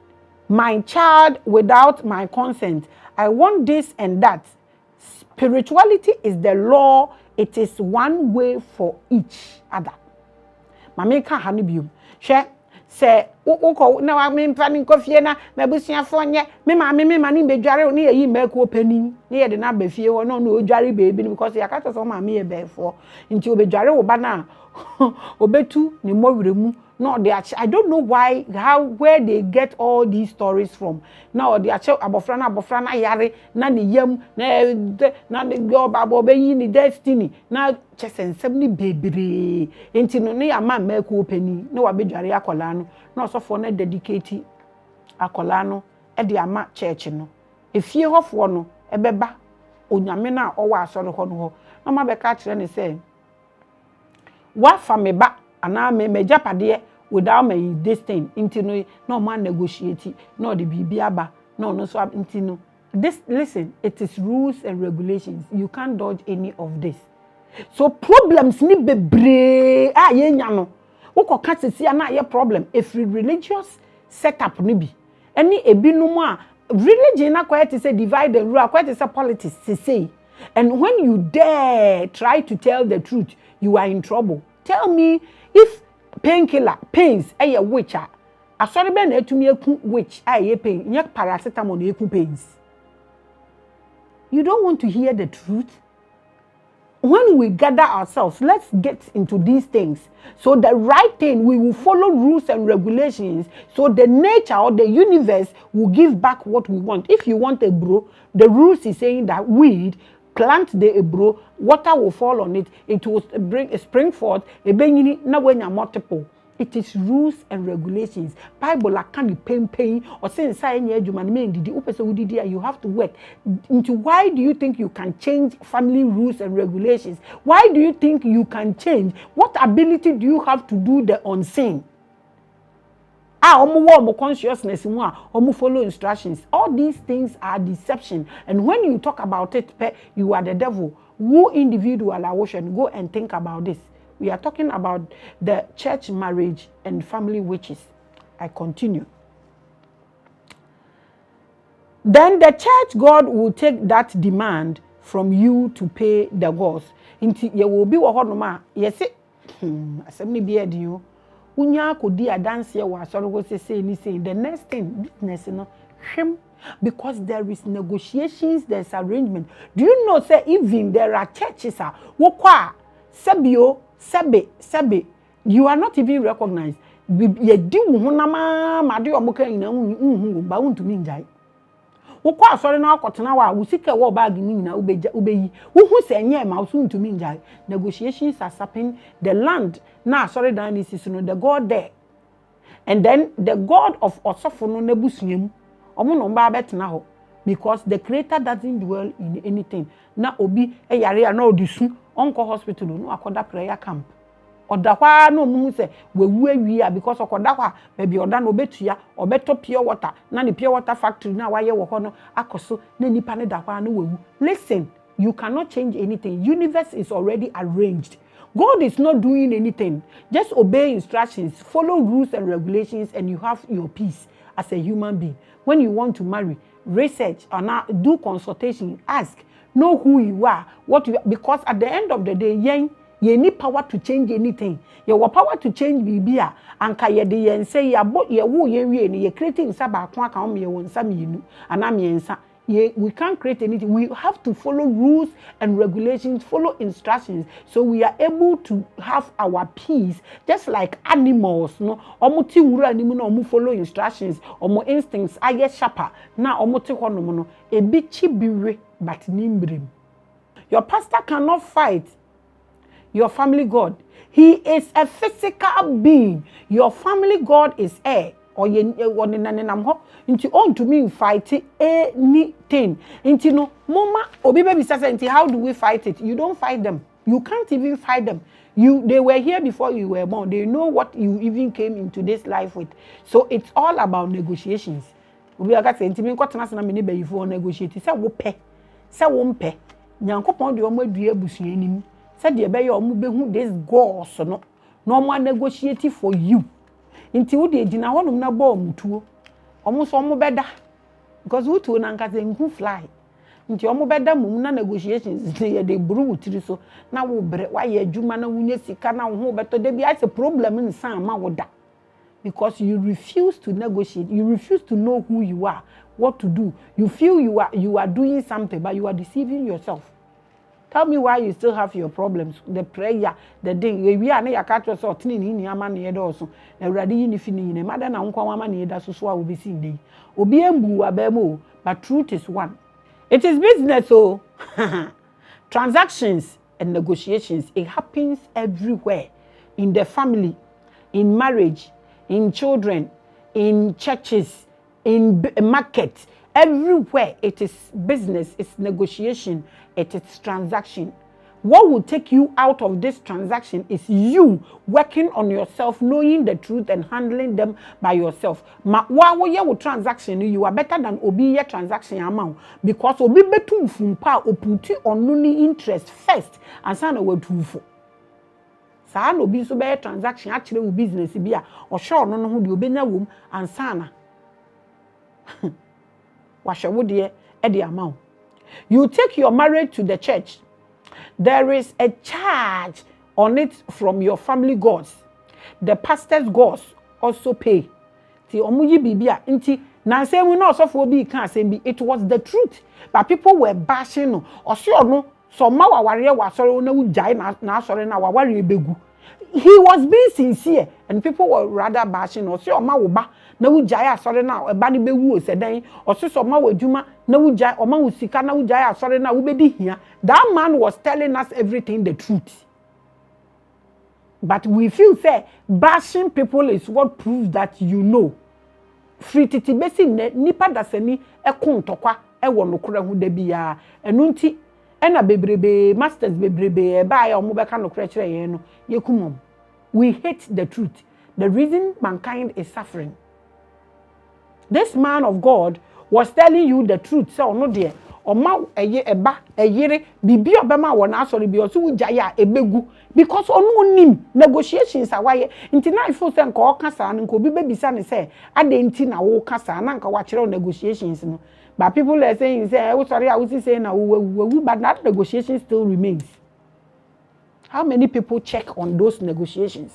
my child without my consent. I want this and that. Spirituality is the law. It is one way for each other. Maame ka ha no biom. Hwe se ukọ na wa me mfa ni nkofie na mabusuafo nye me maame me mani bedware ne yi mako pani ne ye de na ba fie ho no no odware beebi because ya ka so maame ye befo nti obedware wo ba na obetu ni mowremu. No, I don't know where they get all these stories from. Now they are abofrana yare na ni yam na the girl babo be yi ni destiny na chesen sebni bebre enti no ne ama mako pani na wa bedware akola no na osofo na dedicate akola no e de ama church no efie hofo no ebeba onyame na owo asoro ho no ho na ma be ka kire ne say wa fa me ba ana me japade without my this thing into no man negotiate no the bibi aba no so into no Listen, it is rules and regulations. You can't dodge any of this. So problems ni bebre yenya no. Woko ka sisi na ye problem if religious setup ni bi. Any ebinom a religion na kwete say divide and rule, kwete say politics say. And when you dare try to tell the truth, you are in trouble. Tell me if painkiller, pains, a witch a asori be na etumi eku witch ye pain, nye paracetamol na eku pains. You don't want to hear the truth? When we gather ourselves, let's get into these things. So the right thing, we will follow rules and regulations. So the nature or the universe will give back what we want. If you want a bro, the rules is saying that weed, plant the bro, water will fall on it. It will spring forth. Multiple. It is rules and regulations. Bible la can pain or say inside you have to work. Into why do you think you can change family rules and regulations? Why do you think you can change? What ability do you have to do the unseen? Consciousness, follow instructions. All these things are deception. And when you talk about it, you are the devil. Who individual go and think about this? We are talking about the church marriage and family witches. I continue. Then the church God will take that demand from you to pay the gods. You will be what yes, assembly be you. Unya kodi adanse wa asoro say the next thing business no him because there is negotiations, there's arrangement. Do you know say even there are churches wo kwa sabio Sebe, you are not even recognized. Ye di wo na ma de omoka ina ba untumi njai. Wo kwa asori na akotena wa wo sika wo bag ni na ubeyi. Wo hu se nye ma so untumi njai. Negotiations are happening. The land na asori dan is no the God there. And then the God of Osofo no nebusuem. Omo no ba betena ho because the creator doesn't dwell in anything. Na obi yare na odisu onko hospital no akoda prayer camp oda kwa no mu se wewu awia because okoda kwa baby oda no betua obeto pure water na ne pure water factory na waye wo ho no akoso na nipa ne da kwa no wewu. Listen, you cannot change anything. Universe is already arranged. God is not doing anything. Just obey instructions, follow rules and regulations, and you have your peace as a human being. When you want to marry, research or not do consultation, ask, know who you are, because at the end of the day, you need power to change anything. You have power to change bibia and kaya de and say ya bo ye wo ye creating saba kwa ka me won sam yinu anam yensa. We can't create anything. We have to follow rules and regulations, follow instructions, so we are able to have our peace, just like animals. No, omuti wura animu no omu follow instructions, omu instincts aye sharper. Na omuti hono no ebichi biwe but nimbrim. Your pastor cannot fight your family God. He is a physical being. Your family God is air. Or ye nanenam ho into on to me fight anything into no mama obi baby says how do we fight it? You don't fight them. You can't even fight them. They were here before you were born. They know what you even came into this life with. So it's all about negotiations. Obi aga say ntimi nkotena na me ne bayifo negotiate say wo pe say wo mpe nyankopon de omo adua abusua nim say de be ye omo behu this goals no omo negotiate for you. Inti wo de gina honum na ba omutuo omo so omo beda because wo tuo na nkase nhu fly nti omo beda mum na negotiations ye de buru wutiri so na wo bre wa ye adwuma na wunye sika na wo beto de bi ase problem nsan ma wo da because you refuse to negotiate, you refuse to know who you are, what to do. You feel you are doing something but you are deceiving yourself. Tell me why you still have your problems. The prayer, the thing. We are na yakatwa so tini ni ama na yedo so. Na urade yi ni fini ni mada na nkwa mama na yeda so so a obi sin dey. Obi embu abemo, but truth is one. It is business so. Transactions and negotiations, it happens everywhere. In the family, in marriage, in children, in churches, in markets. Everywhere it is business, it's negotiation, it is transaction. What will take you out of this transaction is you working on yourself, knowing the truth and handling them by yourself. While you transaction, you are better than obi ye transaction amount because obi betu fumpa oputi on nuni interest first and sana we tufo. Sa no bi so be transaction actually wo business bi a o sure no ho de obenya wom and sana. Wa hwe wo de e de amount. You take your marriage to the church. There is a charge on it from your family gods. The pastor's gods also pay. Ti omuyi bibia nti na say we no sofo bi kan say bi it was the truth, but people were bashing no. Osio no so ma waware wa sori na ujai na sori na waware begu. He was being sincere and people were rather bashing osio ma wo ba na ujai asori na eba ni bewu osedan osio ma wadwuma na ujai o ma usika na ujai asori na wo bedi hia. That man was telling us everything the truth. But we feel say bashing people is what proves that you know. Free titi besi nipa dasani ekontokwa ewo nokora hu da bia enu nti ena bebrebe masters bebrebe ba ya omo beka nokora kire yen no yekumom. We hate the truth. The reason mankind is suffering. This man of God was telling you the truth. So no there Oma eye eba eyire bibi obema wona asori bi oso wujaya ebegu because onu nim negotiations awaye nti na ifo se nka okasa na nka obi bebisa ne se ade nti na wo kasa na nka wa kire negotiations no, but people are saying say we sorry I was saying na we but that negotiation still remains. How many people check on those negotiations?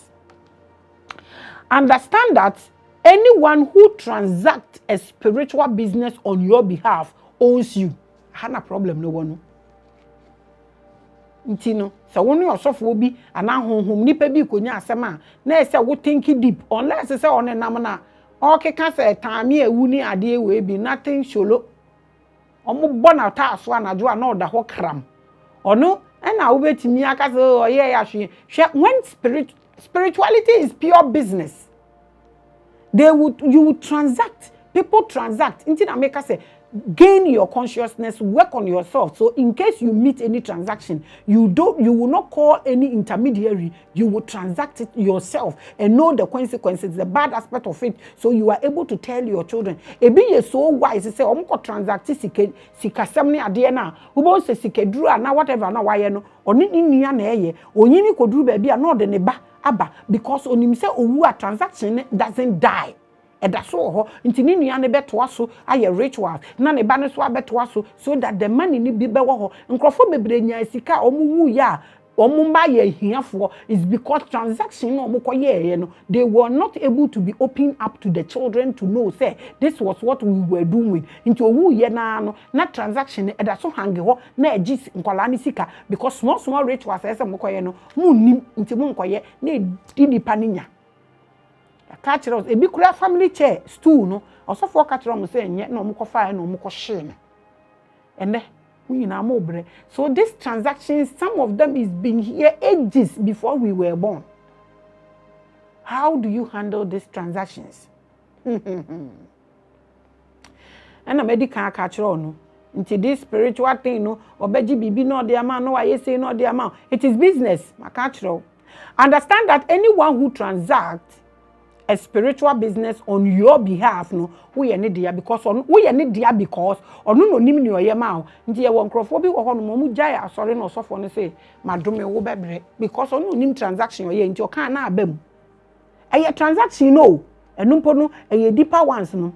Understand that anyone who transacts a spiritual business on your behalf owes you. Hana problem no one. Ntino, so when you osofo obi ana honhom nipa bi konya asema na ese wo think deep unless say on nam na o keka say time ewu ni ade we bi nothing sholo. Omo bona ta so anajo na oda ho kram. Ono na wo betimi aka say oye ya hwe. When spirituality is pure business, you would transact. People transact. Intina make us say gain your consciousness, work on yourself. So in case you meet any transaction, you will not call any intermediary. You will transact it yourself and know the consequences, the bad aspect of it. So you are able to tell your children. Ebi ye so wise. Say, "Omko transact sika semni ade na. Ubo se sika duru na whatever na waye no. Oni ni na eye. Onyini koduru baby na ode ne ba aba because onim se owu a transaction doesn't die." Edaso ho nti ni nua ne betoa so aye rituals na ne ba ne so abetoa so that the money ni bi bewo ho nkrofo bebre nya sika omu ya omu ba ye hiafo is because transaction no omukoye no they were not able to be open up to the children to know say this was what we were doing nti owu ye na no na transaction edaso hange ho na agi nkwala ni sika because small rituals ese mukoye no munnim nti munkoye na di paninya catch us ebi kura family chair stool no osofo catch us say enye na omukọ fa na omukọ hye na ene we na mo bre. So these transactions, some of them is been here ages before we were born. How do you handle these transactions? And a medical catch on into this spiritual thing no obeji bibi no the amount no I say no the amount. It is business, my catch. Understand that anyone who transacts a spiritual business on your behalf no we any dia because on we any dia because on no nim ni oyema nti ye won crofo bi wo ho no mu jaya asori no sofo no say madome wo bebre because on no nim transaction oye nti o kan na abam eye transaction no enumpo no eye deeper ones no.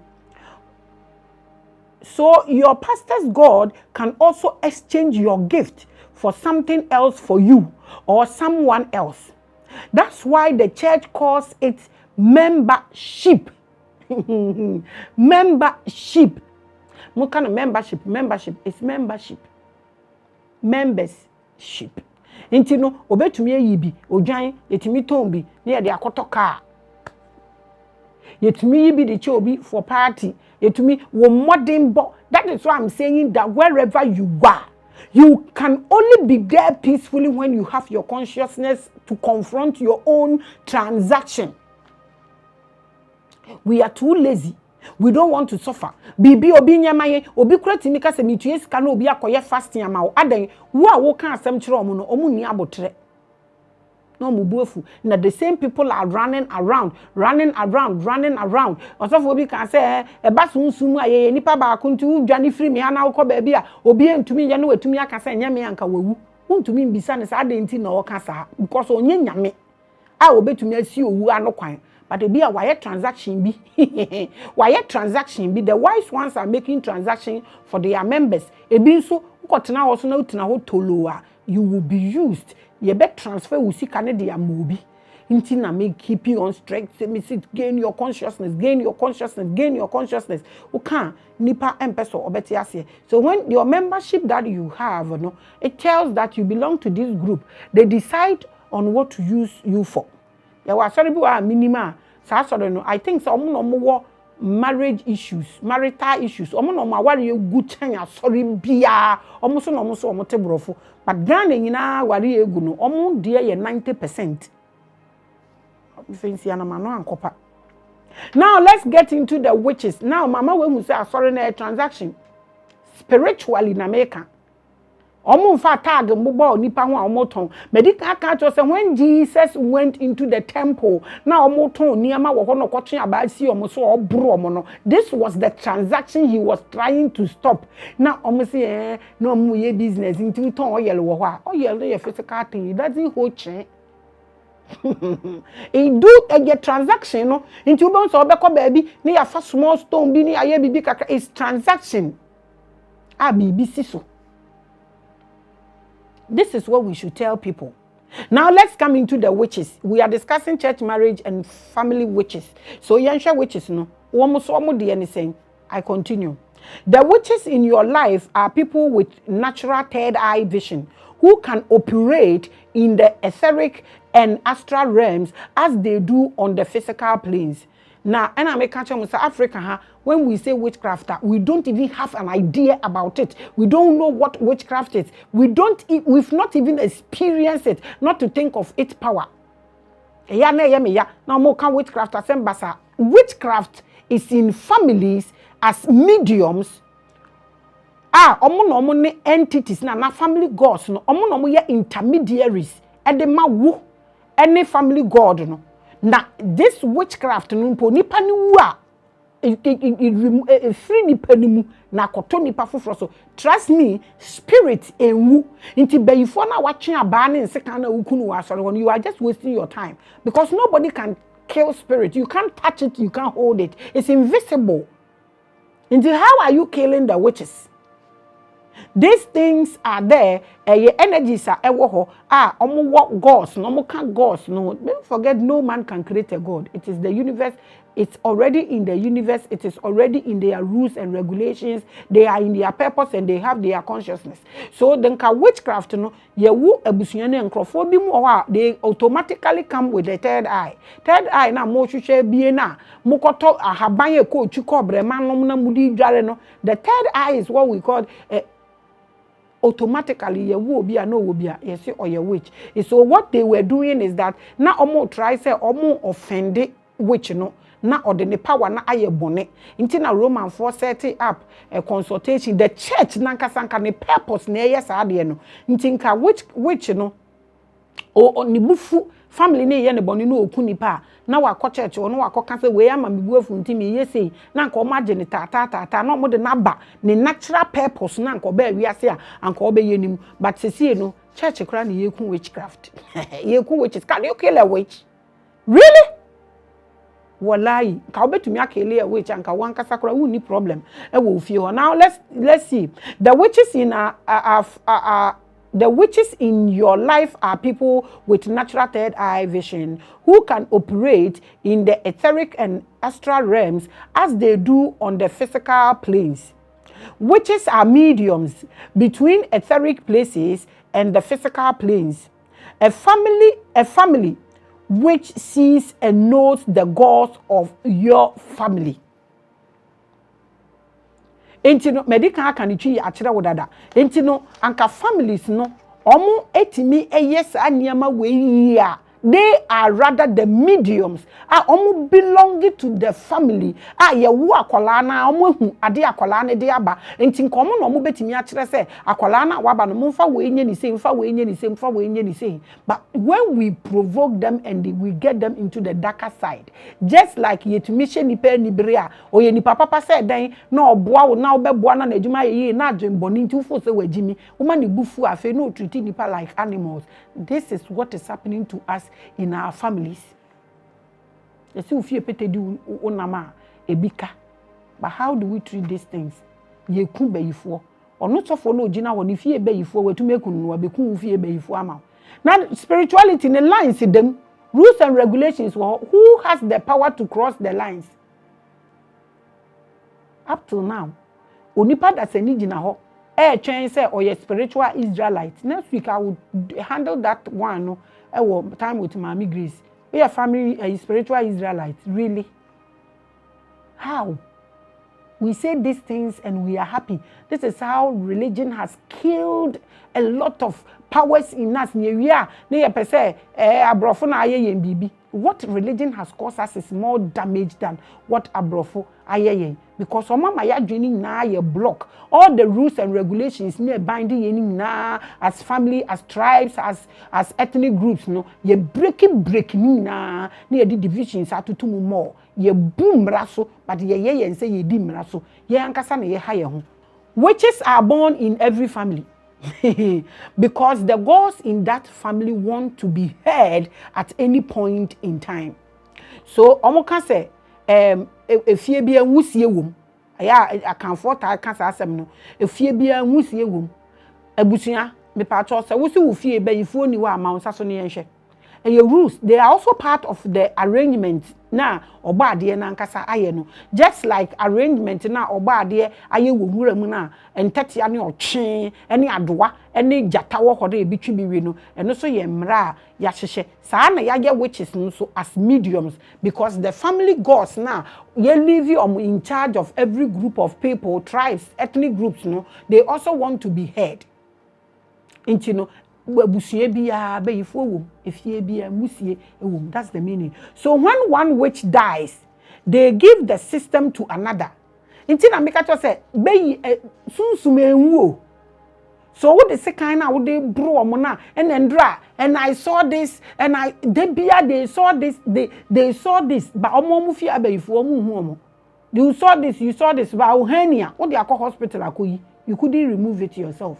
So your pastor's God can also exchange your gift for something else for you or someone else. That's why the church calls it membership. Membership. What kind of membership? Membership is membership. Membership. Inti no obetumi yibi odwan yetumi tombi na ye de akoto car. Yetumi yibi de chobi for party. Yetumi wo modern bo. That is why I'm saying that wherever you are, you can only be there peacefully when you have your consciousness to confront your own transaction. We are too lazy We don't want to suffer. Bibi obi nyamaye, obi kurati mika se mitue sika na obi akoye fasting ama wo. Adan wo a wo kan asem kire omo no, omo ni abotre. No mubuefu. Now the same people are running around. Osofo obi kan say e ba sunsumu aye nipa ba akuntu dwane free me ana wo ba bia obi entumi ye na watumi aka say nyame anka wawu. Wontumi mbisa ne sa de nti na wo ka sa because onye nyame a obetumi asi owu ano kwan. But be a wire transaction be wire transaction be the wise ones are making transaction for their members. Ebi so ukotena wo so na utina ho toloa, you will be used. You bet transfer will see Canada mobi. Inti na me keep you on strength. Me sit gain your consciousness. Uka nipa empeso obeti ase. So when your membership that you have, no, it tells that you belong to this group. They decide on what to use you for. Ya wa sorry bi wa minima. Sa sorry no. I think so omo no mo marriage issues, marital issues. Omo no ma wari egu chen sorry bia. Omo so omo te brofo. But Ghana nyina wari egu no. Omo de ye 90%. Now let's get into the witches. Now mama we say sorry na transaction. Spiritually na America. Omo fa tag mbo nipa ho omo ton. Medical account say when Jesus went into the temple, now omo ton niama wo ho no kwotwe abasi omo so obro omo no. This was the transaction he was trying to stop. Now omo say no omo ye business into ton oyel wo ho a. Oyel ye physical thing. It doesn't hold chain. He do a transaction no into bounce obeko baby ni ya fa small stone bi ni aye bibi kaka is transaction. Bibi so. This is what we should tell people. Now let's come into the witches. We are discussing church marriage and family witches. So yansha witches no. Womo de anything. I continue. The witches in your life are people with natural third eye vision who can operate in the etheric and astral realms as they do on the physical planes. Now, and I make catch on Africa, when we say witchcraft, we don't even have an idea about it. We don't know what witchcraft is. We've not even experienced it, not to think of its power. Now, more can witchcraft as witchcraft is in families as mediums. Omo ne entities na family gods no. Omo ye intermediaries. Edema wu any family god no. Na this witchcraft no mpo nipa ni wu a free nipa ni mu na koto nipa foforo so. Trust me, spirit enwu. Inti bayifo na watwe aba ne nseka na ukunu wa sori won, you are just wasting your time because nobody can kill spirit. You can't touch it, you can't hold it. It's invisible. Inti how are you killing the witches? These things are there. Energies are ewo omo gods, no mo can gods. No, don't forget, no man can create a god. It is the universe. It's already in the universe. It is already in their rules and regulations. They are in their purpose and they have their consciousness. So then, witchcraft, no, yewu ebusuane nkrofo bi mu ho they automatically come with the third eye. Third eye na mo hwehwe bie na mo koto ahaban e ko chuko brema nom na mudi dware no. The third eye is what we call automatically ye wo bi a no wo bi a yes or your witch. So what they were doing is that na omo try say omo offend witch no na or the power na aye bone nti na Roman for set up a consultation the church na nkasanka ne purpose na yes ade no nti nka witch no o ni bufu family ne ye ne bone no oku nipa na wakọ church no wakọ ka say we ama me buafu nti me yesei na nka o mage ne tata na omo de na ba ne natural purpose na nka ba wiase a nka o be yenim but sesi no church kra na yeku witchcraft yeku witches. Can you kill a witch? Really? Wallahi ka obetumi akele a witch anka wanka sakura wu ni problem e wo fie ho. Now let's see the witches in the witches in your life are people with natural third eye vision who can operate in the etheric and astral realms as they do on the physical planes. Witches are mediums between etheric places and the physical planes. A family which sees and knows the gods of your family. Enti no medical akanichi akire wodada. Enti no anka families no omo etimi eyes aniama we a They are rather the mediums. Omo belonging to the family. Ye wo akwala na omo hu ade akwala ne de aba. Enti nkomo na omo betimi a kire se akwala na waba no mfa we nye ni se mfa we nye ni se mfa we nye ni se. But when we provoke them and we get them into the darker side, just like yetumi hye nipa ni bere a oye nipa papa se den na oboa wo na obeboa na adwuma ye na adwenboni nti ufo se wagimi wo ma ne bufu afi no treat nipa like animals. This is what is happening to us in our families. You see, if you pete do onama ebika, but how do we treat these things? Ye kun be yifo, or not so follow jina when if ye be yifo, we to make no be kun if ye be yifo ama. Now spirituality in the lines in them rules and regulations. Who has the power to cross the lines? Up till now, onipa that's a need ho. Change say or your spiritual Israelite. Next week I would handle that one. No, time with Maame Grace. We are family spiritual Israelites. Really? How? We say these things and we are happy. This is how religion has killed a lot of powers in us. What religion has caused us is more damage than what abrofo ayeye. Because mama ya joining na ye block all the rules and regulations near binding ye na as family, as tribes, as ethnic groups. No, ye breaking na near the divisions are to more. Ye boom raso, but ye and say ye dim raso. Ye ankasa na ye higher. Witches are born in every family. Because the gods in that family want to be heard at any point in time. So omo can say efie bia nwusie wom aya akanfo ta kan sa asem no efie bia nwusie wom abusua me pa cho say wo si wo fie ba yifo ni wa ma nsa so ne yenhwe rules. They are also part of the arrangement na oba ade na nkasa aye no, just like arrangement na oba ade aye wo wura mu na entetia ne otwe ene adoa ene jata wo hodo ebitwi biwe no eno so ye mra ya hyehye saa na ya witches no so as mediums, because the family gods na ye leave you in charge of every group of people, tribes, ethnic groups. No, they also want to be heard. Inti no that's the meaning. So when one witch dies, they give the system to another. Intina make us say, so what the second now they bro mona and then dra and I saw this and they saw this, they saw this, but you saw this, but what they are called hospital, you couldn't remove it yourself.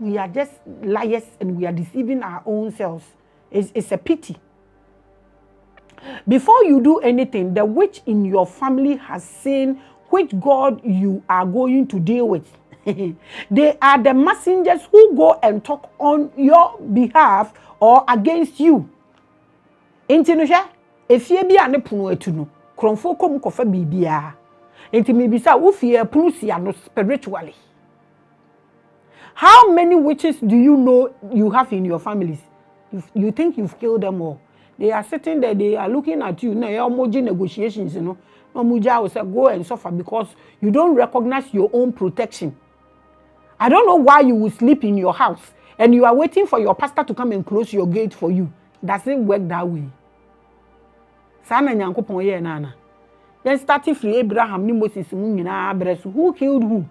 We are just liars and we are deceiving our own selves. It's a pity. Before you do anything, the witch in your family has seen which God you are going to deal with. They are the messengers who go and talk on your behalf or against you. Intinusha, if ye be an epuno etuno, kronfo kom kofa bibia. Inti mibisa ufie prusia no spiritually. How many witches do you know you have in your families? You think you've killed them all. They are sitting there, they are looking at you. Now, you're negotiations, you know. Muja will say, go and suffer because you don't recognize your own protection. I don't know why you will sleep in your house and you are waiting for your pastor to come and close your gate for you. Doesn't work that way. Sana nyankopon ye nana. Then starting from Abraham ni Moses who killed who?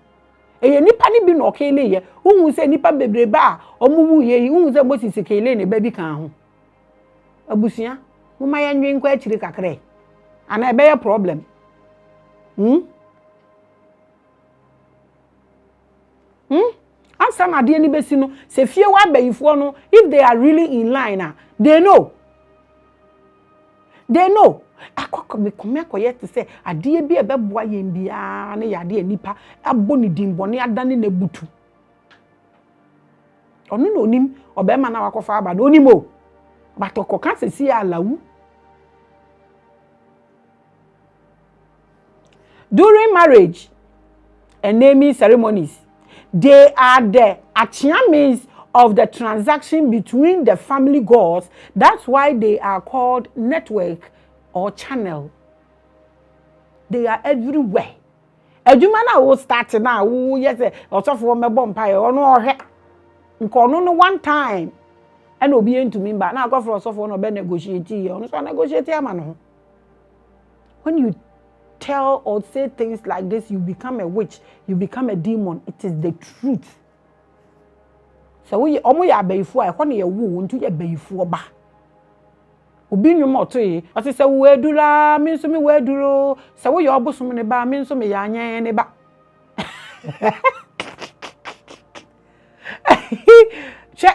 Nipa ni bi no kele ye hu se nipa bebrebe a omuwu ye hu se Moses kele ne ba bi kan ho abusia mo ma ya nwen kwa akire kakre ana e be ye problem ansa na de ni besi no se fie wa bayifo no, if they are really in line, they know akoko me komekoye te se ade bi e beboa yem bia na ya de nipa aboni dimbone adane na butu onu no onim obema na wakofa aba no onimo batoko kan se si alawu. During marriage and naming ceremonies, they are the achievements of the transaction between the family gods. That's why they are called network or channel. They are everywhere. Ejumana will start now. Yes, also for me bumpire or no one time. and obi entumi ba na akọ for osofo no be negotiate ye ono so negotiate ama no. When you tell or say things like this, you become a witch, you become a demon. It is the truth. So we omo ya abayifo a ehọ na ye wo ntu ye abayifo ba. Obi nwom otoye, o se wo edura, me nso me wo eduro, se wo ye obosom ne ba, me nso me ya anyen ne ba.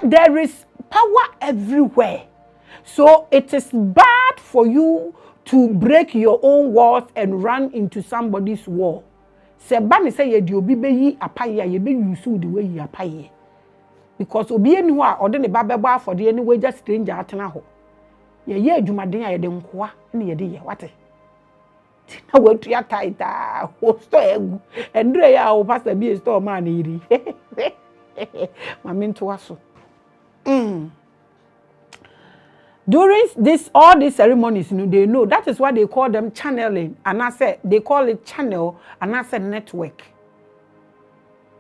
There is power everywhere. So it is bad for you to break your own walls and run into somebody's wall. Se ba ne say ye di obi be yi apaye ye be use the way yi apaye. Because obi eni ho a ode ne ba bebo afode eni we just stranger atena ho. Ye adwumaden a ye de nkoa na ye de ye wate. Na we tu ya taita o store egu. Endre ya o pastor bi store man iri. Maame nto aso. During all these ceremonies, they know that is why they call them channeling, and I said they call it channel, and I said network.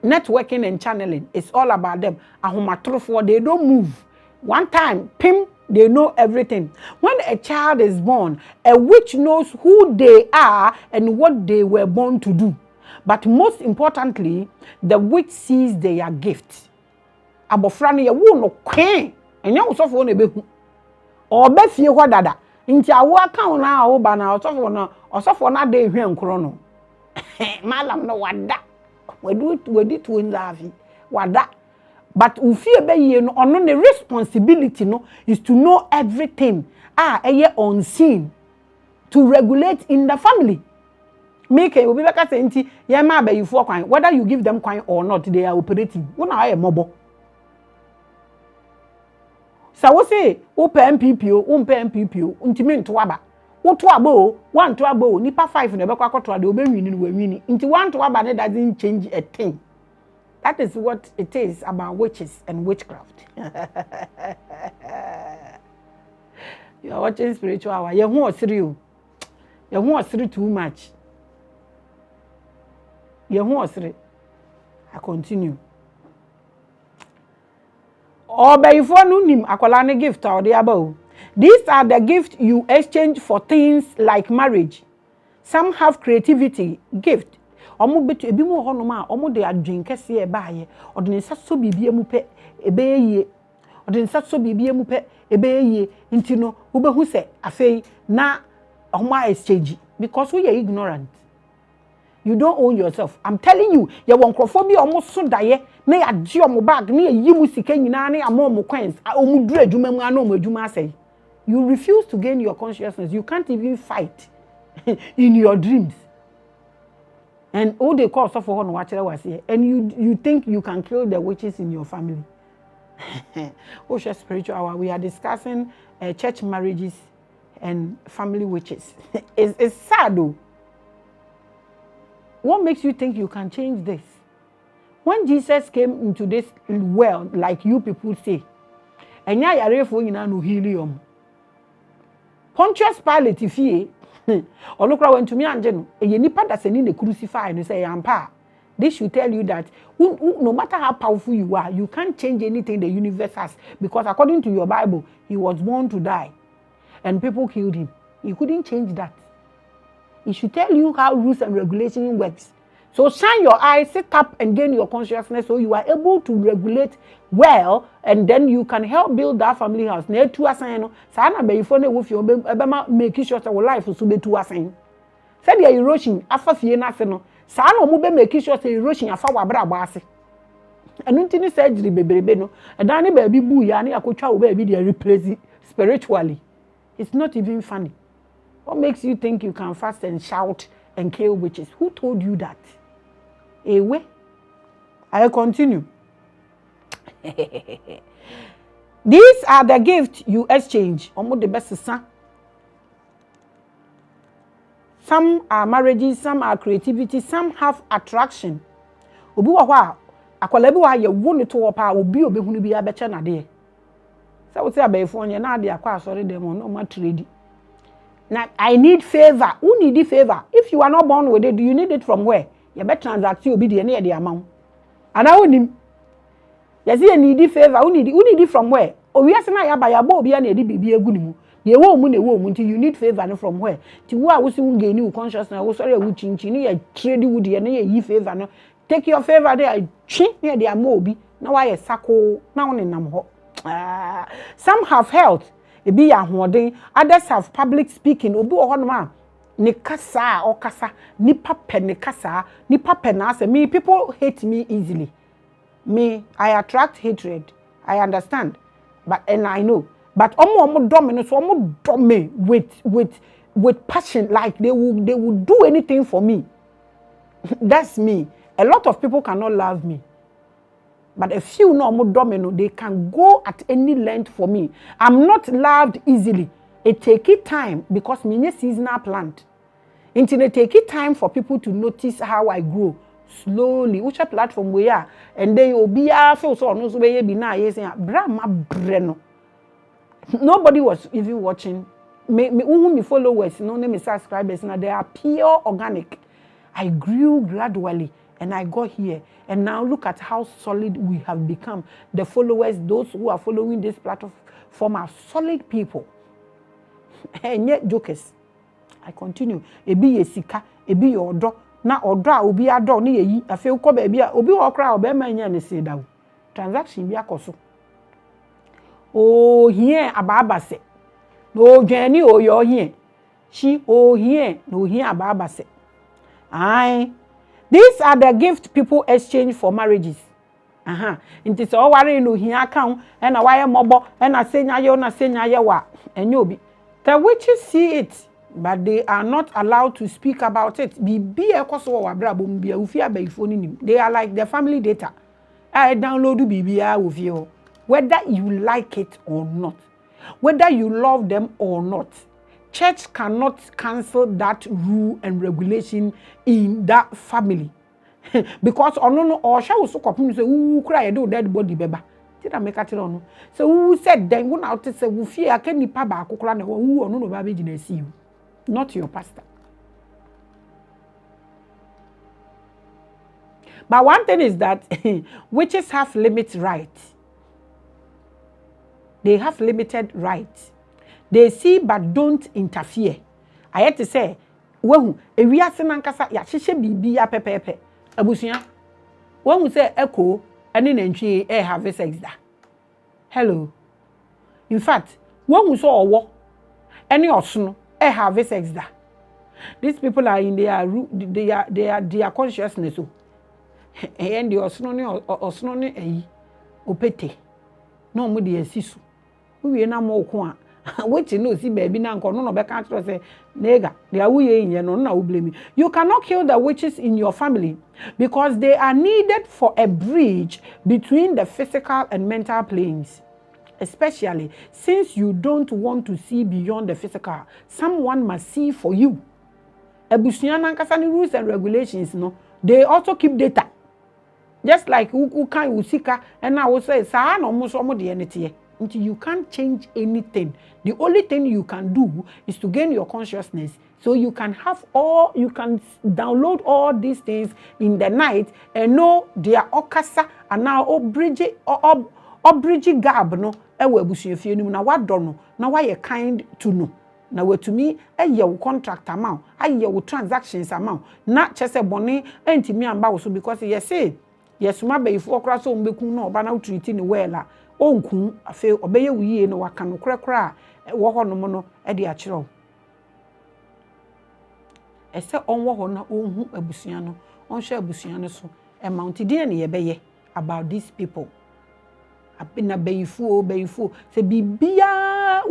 Networking and channeling, it's all about them. They don't move. One time, pim, they know everything. When a child is born, a witch knows who they are and what they were born to do. But most importantly, the witch sees their gift. Abofrani ye wo no kwen, enya osofo na behu. Obe fie hɔ dada. Nti awo account na awo ba na osofo na de hwe nkro no. Malam no wada. Wedi to nzavi. Wada. But ufie be ye no ono ne responsibility no is to know everything. Eye unseen to regulate in the family. Make obi beka say nti ye ma abayifo kwan, whether you give them kwan or not, they are operating. Wona aye mobo. Sa wo say wo PMPPO, wo PMPPO, ntimi nto aba. Wo to aba o, wan to aba o, nipa 5 na be kwa koto ade obewini no wawini. Nti wan to aba ne doesn't change a thing. That is what it is about witches and witchcraft. You are watching spiritual hour. You hu osiri o. You hu osiri too much. You hu osiri. I continue. Obayifo no nim akwala ne gift or the above. These are the gifts you exchange for things like marriage. Some have creativity gift. Omo betu ebi mu ho no ma omo de adwen kese e baaye. Ode ne saso bibie mu pe ebeye. Ode ne saso bibie mu pe ebeye. Nti no wo behu se afei na omo exchange because we are ignorant. You don't own yourself. I'm telling you, you want crofobia almost so die. Na ya ji omo bag, na yi mu sika nyina na ya mo coins. Omu dure adwuma mu ana omu adwuma say. You refuse to gain your consciousness. You can't even fight in your dreams. And all they call for no watch was here. And you think you can kill the witches in your family. Osha spiritual hour. We are discussing church marriages and family witches. It's sad though. What makes you think you can change this? When Jesus came into this world, like you people say, and ya yarefo nyina no helium. Pontius Pilate ifie, onokra went to me anje no, e nipa da seni ne crucify no say yampa. This should tell you that no matter how powerful you are, you can't change anything the universe has, because according to your Bible, he was born to die and people killed him. You couldn't change that. It should tell you how rules and regulation works. So shine your eyes, sit up and gain your consciousness so you are able to regulate well, and then you can help build that family house. Ne tu asan no, sa na be ifo na wo fie obema make sure that your life so be tu asan. Say the erosion afa fie na ase no, sa na omo be make sure say erosion afa wabra abo ase. Enu ntini surgery beberebe no, edan ne ba bi bu ya na yakotwa wo ba bi dey replace spiritually. It's not even funny. What makes you think you can fast and shout and kill witches? Who told you that? Ewe. I continue. These are the gifts you exchange. Omo the best son. Some are marriages, some are creativity, some have attraction. Obi wa hwa akwala bi wa ye wo ne to pa obi obehunu bi abeche na de. Say we say abayefo onye na de akwa asori dem no ma trade. Now, I need favor. Who need the favor? If you are not born with it, do you need it from where? You better transact you be the amount. And I need. You see, you need the favor. Who need it from where? owiase na ya ba ya ba obi na edi bibi egu ni mu na ewo mu na ewo mu nti you need favor no from where ti wo a wo si wo gain you consciousness wo sorry wo chinchin ni ya trade wood ye na ye yi favor no take your favor there twi na de ama obi na wa ye sako na wo nenam ho some have health ebi ya hoden others have public speaking obi wo ho no ma ne kasa o kasa nipa pe ne kasa nipa pe na say me people hate me easily me I attract hatred I understand but and I know but omo do me so omo do me with passion like they will do anything for me that's me a lot of people cannot love me but a few no omo do me no they can go at any length for me I'm not loved easily it take it time because me seasonal plant until it take it time for people to notice how I grow slowly which a platform we are and then you'll be feel so no so be na yes brama breno nobody was even watching me followers no me subscribers now they are pure organic I grew gradually and I got here and now look at how solid we have become the followers those who are following this platform are solid people and yet jokers I continue ebi yesika ebi yodo na odo a obi ado na yeyi afi ko ba bia obi wo kra oba ma nya ne se dawo transaction bi akoso o hie ababase no dwani o yo hie chi o hie no hie ababase ai these are the gift people exchange for marriages nti so ware no hie account e na waye mobo e na senya ye wa enye obi the witches see it but they are not allowed to speak about it. Bibi ekoso wa brabo mbia ufi abaifo ni nim. They are like the family data. I download bibi a ufi whether you like it or not, whether you love them or not. Church cannot cancel that rule and regulation in that family. Because ono or shall so kopim say who cry do dead body beba. Did make it on? So who said then when out say ufi aka nipa ba akokora na who ono no ba be gina see you. Not your pastor. But one thing is that witches have limited rights. They have limited rights. They see but don't interfere. I had to say, well, if we are senankasa ya hihye bibi ya pepepe. Abusuya. When we say echo, and in entry have sex da. Hello. In fact, when we saw owo, any osno have sex da. These people are in their consciousness. And the osnoni opete. No mo de asisu. We na mo ko a. Which no see baby na nko no be kan say nega. They are we yin no na wo blame. You cannot kill the witches in your family because they are needed for a bridge between the physical and mental planes. Especially since you don't want to see beyond the physical, someone must see for you. Ebusuya nankasa ni rules and regulations, no, they also keep data. Just like who can usika, and I will say, "Sa no muso mo de enetiye." Until you can't change anything. The only thing you can do is to gain your consciousness, so you can download all these things in the night and know their okasa and now bridge gap no ewe abusuafie nim na wadɔ no na wayɛ kind to no na watumi ɛyɛ wo contract amount ayɛ wo transactions amount na kyese bɔne entimi amba wo so because yesuma bayifo okra so mbekun na oba na treat ni well a onkun afi obeye wiye no waka no krakra wo hɔ no mo no ɛde akyerɛw ɛsɛ ɔnwɔ hɔ na onhu abusua no ɔnhwɛ abusua no so amount die ne yɛbɛyɛ about these people. Na bayifo se bibia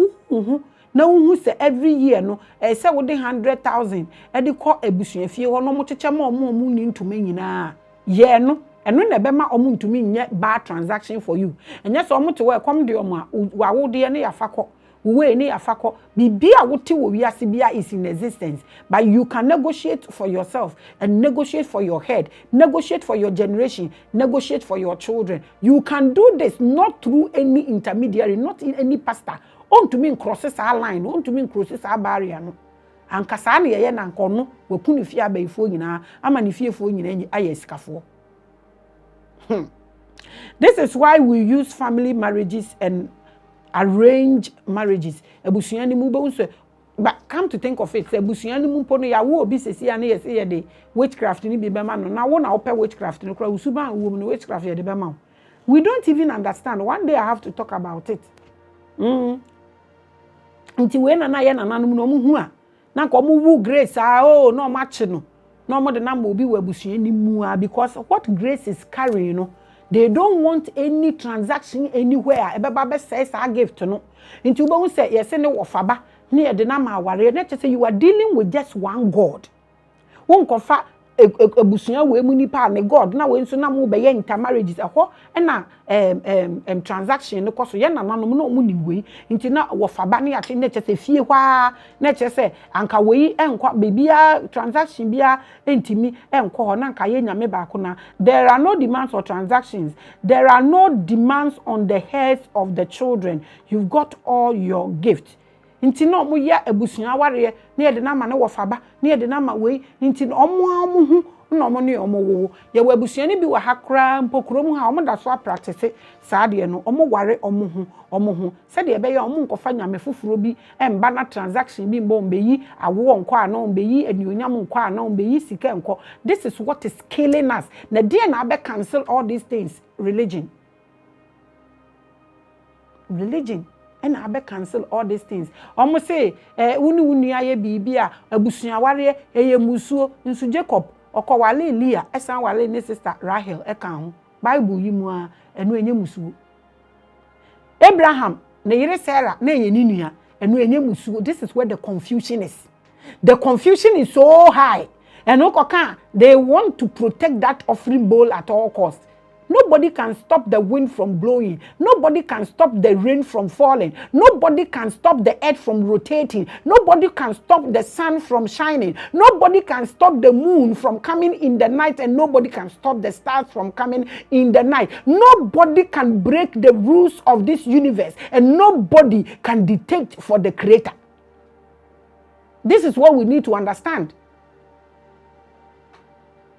na uhu se every year no se wo de 100,000 e de kɔ abusuafie hɔ no mo kyekyɛ ma ɔmo ni ntoma nyinaa ye no eno na be ma ɔmo ntumi nyɛ bad transaction for you enye so ɔmo te wɔ kom de ɔmo a wa wo de ne yafa kɔ we ne yafa kɔ bibia wo te wo wiase bia is in existence but you can negotiate for yourself and negotiate for your head, negotiate for your generation, negotiate for your children. You can do this not through any intermediary, not in any pastor. On to mean crosses our line, on to mean crosses our barrier no. And kasani ye na nkono we kunu fie abaifo nyina ama ne fiefo nyina aye sikafo. This is why we use family marriages and arranged marriages. Ebusua ni mu be unse. But come to think of it, ebusua ni mu mpo no ya wo obi sesi ya na ye say de witchcraft ni bi be ma no. Na wo na ope witchcraft no kra usuba wo no witchcraft ye de be ma. We don't even understand. One day I have to talk about it. Nti we na ye nananum no mu hu a na ko mu wu grace oh no match no. No more the number will be ebusua ni mu a because what grace is carrying, you know. They don't want any transaction anywhere. Ebeba be say sa gift no. Nti wo be say yes ne wo faba na ye de na ma aware na say you are dealing with just one God. Won kofa ebusua we mu nipa ne God na we nso na mo be ye intermarriages eho na transaction ne koso ye nananom na omu ni we nti na wo faba na ya na say fie hwa na say anka we enkwa bebia transaction bia entimi enkwa ho na anka ye nyame ba ko na. There are no demands for transactions. There are no demands on the heads of the children. You've got all your gifts. Nti no mo ya ebusua aware na ye de na ma ne wo faba na ye de na ma we nti omo hu na omo ne omo wo ye wo ebusua ni bi wa hakra mpokrom ha omo da so practice saa de no omo ware omo hu se de be ye omo nkofa nyame foforo bi emba na transaction bi mbo mbeyi awo nko a no mbeyi anuonyam nko a no mbeyi sika nko. This is what is killing us. Na de na be cancel all these things. Religion and I be cancel all these things. Almost say, uni aye bibia, ebusua ware eye musuo, nsu Jacob, oko wale Leah, esan wale ne sister Rahel, eka ho. Bible yi mu a, enu enye musuo. Abraham, ne yere Sarah, ne ye ni nua, enu enye musuo. This is where the confusion is. The confusion is so high. And they want to protect that offering bowl at all costs. Nobody can stop the wind from blowing. Nobody can stop the rain from falling. Nobody can stop the earth from rotating. Nobody can stop the sun from shining. Nobody can stop the moon from coming in the night, and nobody can stop the stars from coming in the night. Nobody can break the rules of this universe, and nobody can dictate for the creator. This is what we need to understand.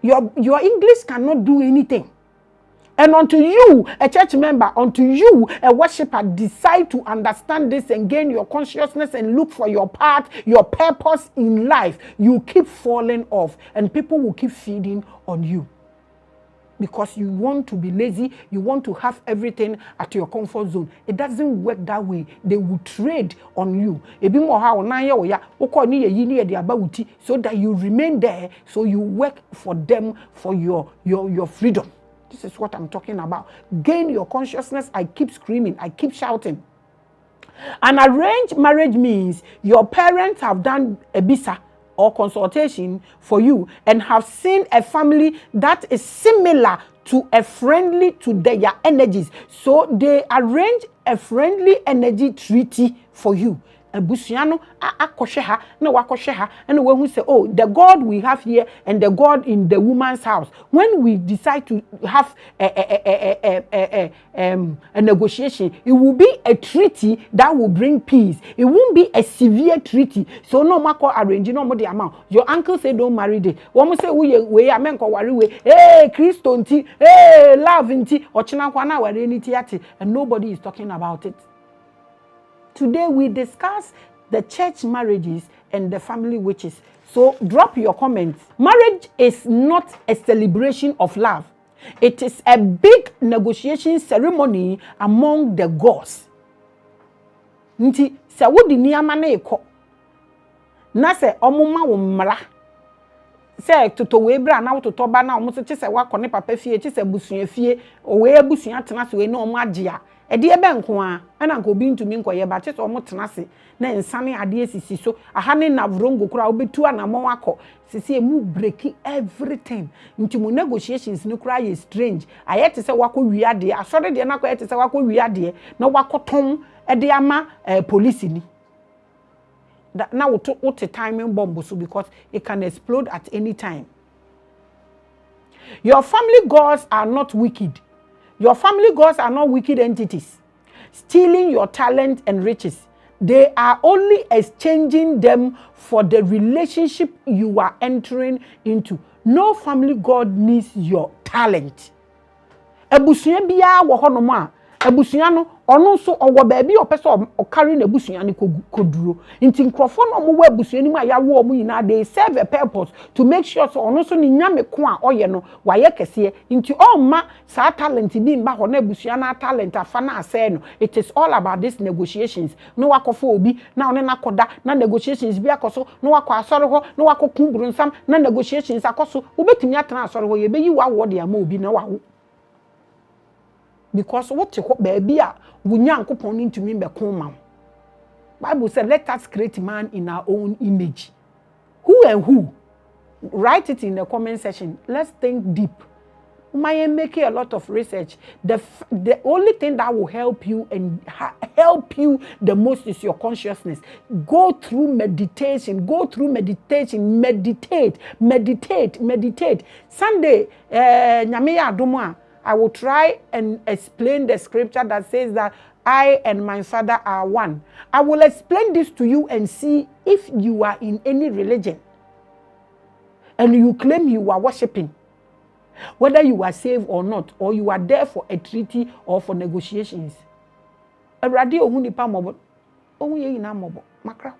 Your English cannot do anything. And until you, a church member, until you, a worshiper, decide to understand this and gain your consciousness and look for your path, your purpose in life, you keep falling off and people will keep feeding on you. Because you want to be lazy, you want to have everything at your comfort zone. It doesn't work that way. They will trade on you. So that you remain there, so you work for them for your freedom. This is what I'm talking about. Gain your consciousness. I keep screaming. I keep shouting. An arranged marriage means your parents have done a bisa or consultation for you and have seen a family that is similar to a friendly to their energies. So they arrange a friendly energy treaty for you. Busiano akosheha na wakosheha and when we say, oh, the God we have here and the God in the woman's house, when we decide to have a negotiation, it will be a treaty that will bring peace. It won't be a severe treaty. So no mako arrange no more the amount. Your uncle say don't marry this. One say we amen ko wari we hey Christo nti hey love nti ochina kwa na wari ni tiati, and nobody is talking about it. Today we discuss the church marriages and the family witches. So drop your comments. Marriage is not a celebration of love. It is a big negotiation ceremony among the gods. Nti se wodi niyama na eko. Na se omuma wo mmara. Se toto we bra na toto ba na omo se che se wakone papa fie che se busua fie o we busua tena se we na omo agea. Ede ebe nko a na nko bi ntumi nko ye ba che so mo tena se na nsane ade asisi so aha ne navrongo kura obetu anamon akọ sisi emu break everything nti mo negotiations ne kura ye strange ayete se wako wiade asore de na ko ayete se wako wiade na wakoton ede ama police ni na what timing bomb so because it can explode at any time. Your family gods are not wicked. Your family gods are not wicked entities stealing your talent and riches. They are only exchanging them for the relationship you are entering into. No family god needs your talent. Ebusuye biya wo hono ma abusua no ono so owo ba bi opese o carry na abusua ne koduro nti nkrofo no mo wa abusua ni mu ayawo mo nyina they serve a purpose to make sure so ono so ni nyame ko a oye no waye kese nti o ma sa talent bi mba ho na abusua na talent afa na ase no it is all about these negotiations no wakofo obi na one na koda na negotiations bi akoso no wakọ asọrọ ho no wakọ nsam na negotiations akoso obetimi atena asọrọ ho ye be yi wa wo de ama obi na wawo because what you baby a wunyankopon ni ntumi be kon ma. Bible said let us create man in our own image. Who and who? Write it in the comment section. Let's think deep. Maye make a lot of research. The only thing that will help you and help you the most is your consciousness. Go through meditation. Go through meditation. Meditate. Sunday, nyame adomo I will try and explain the scripture that says that I and my Father are one. I will explain this to you and see if you are in any religion and you claim you are worshiping, whether you are saved or not, or you are there for a treaty or for negotiations. Eradi ohun nipa mobo, ohun ye ina mobo, makra.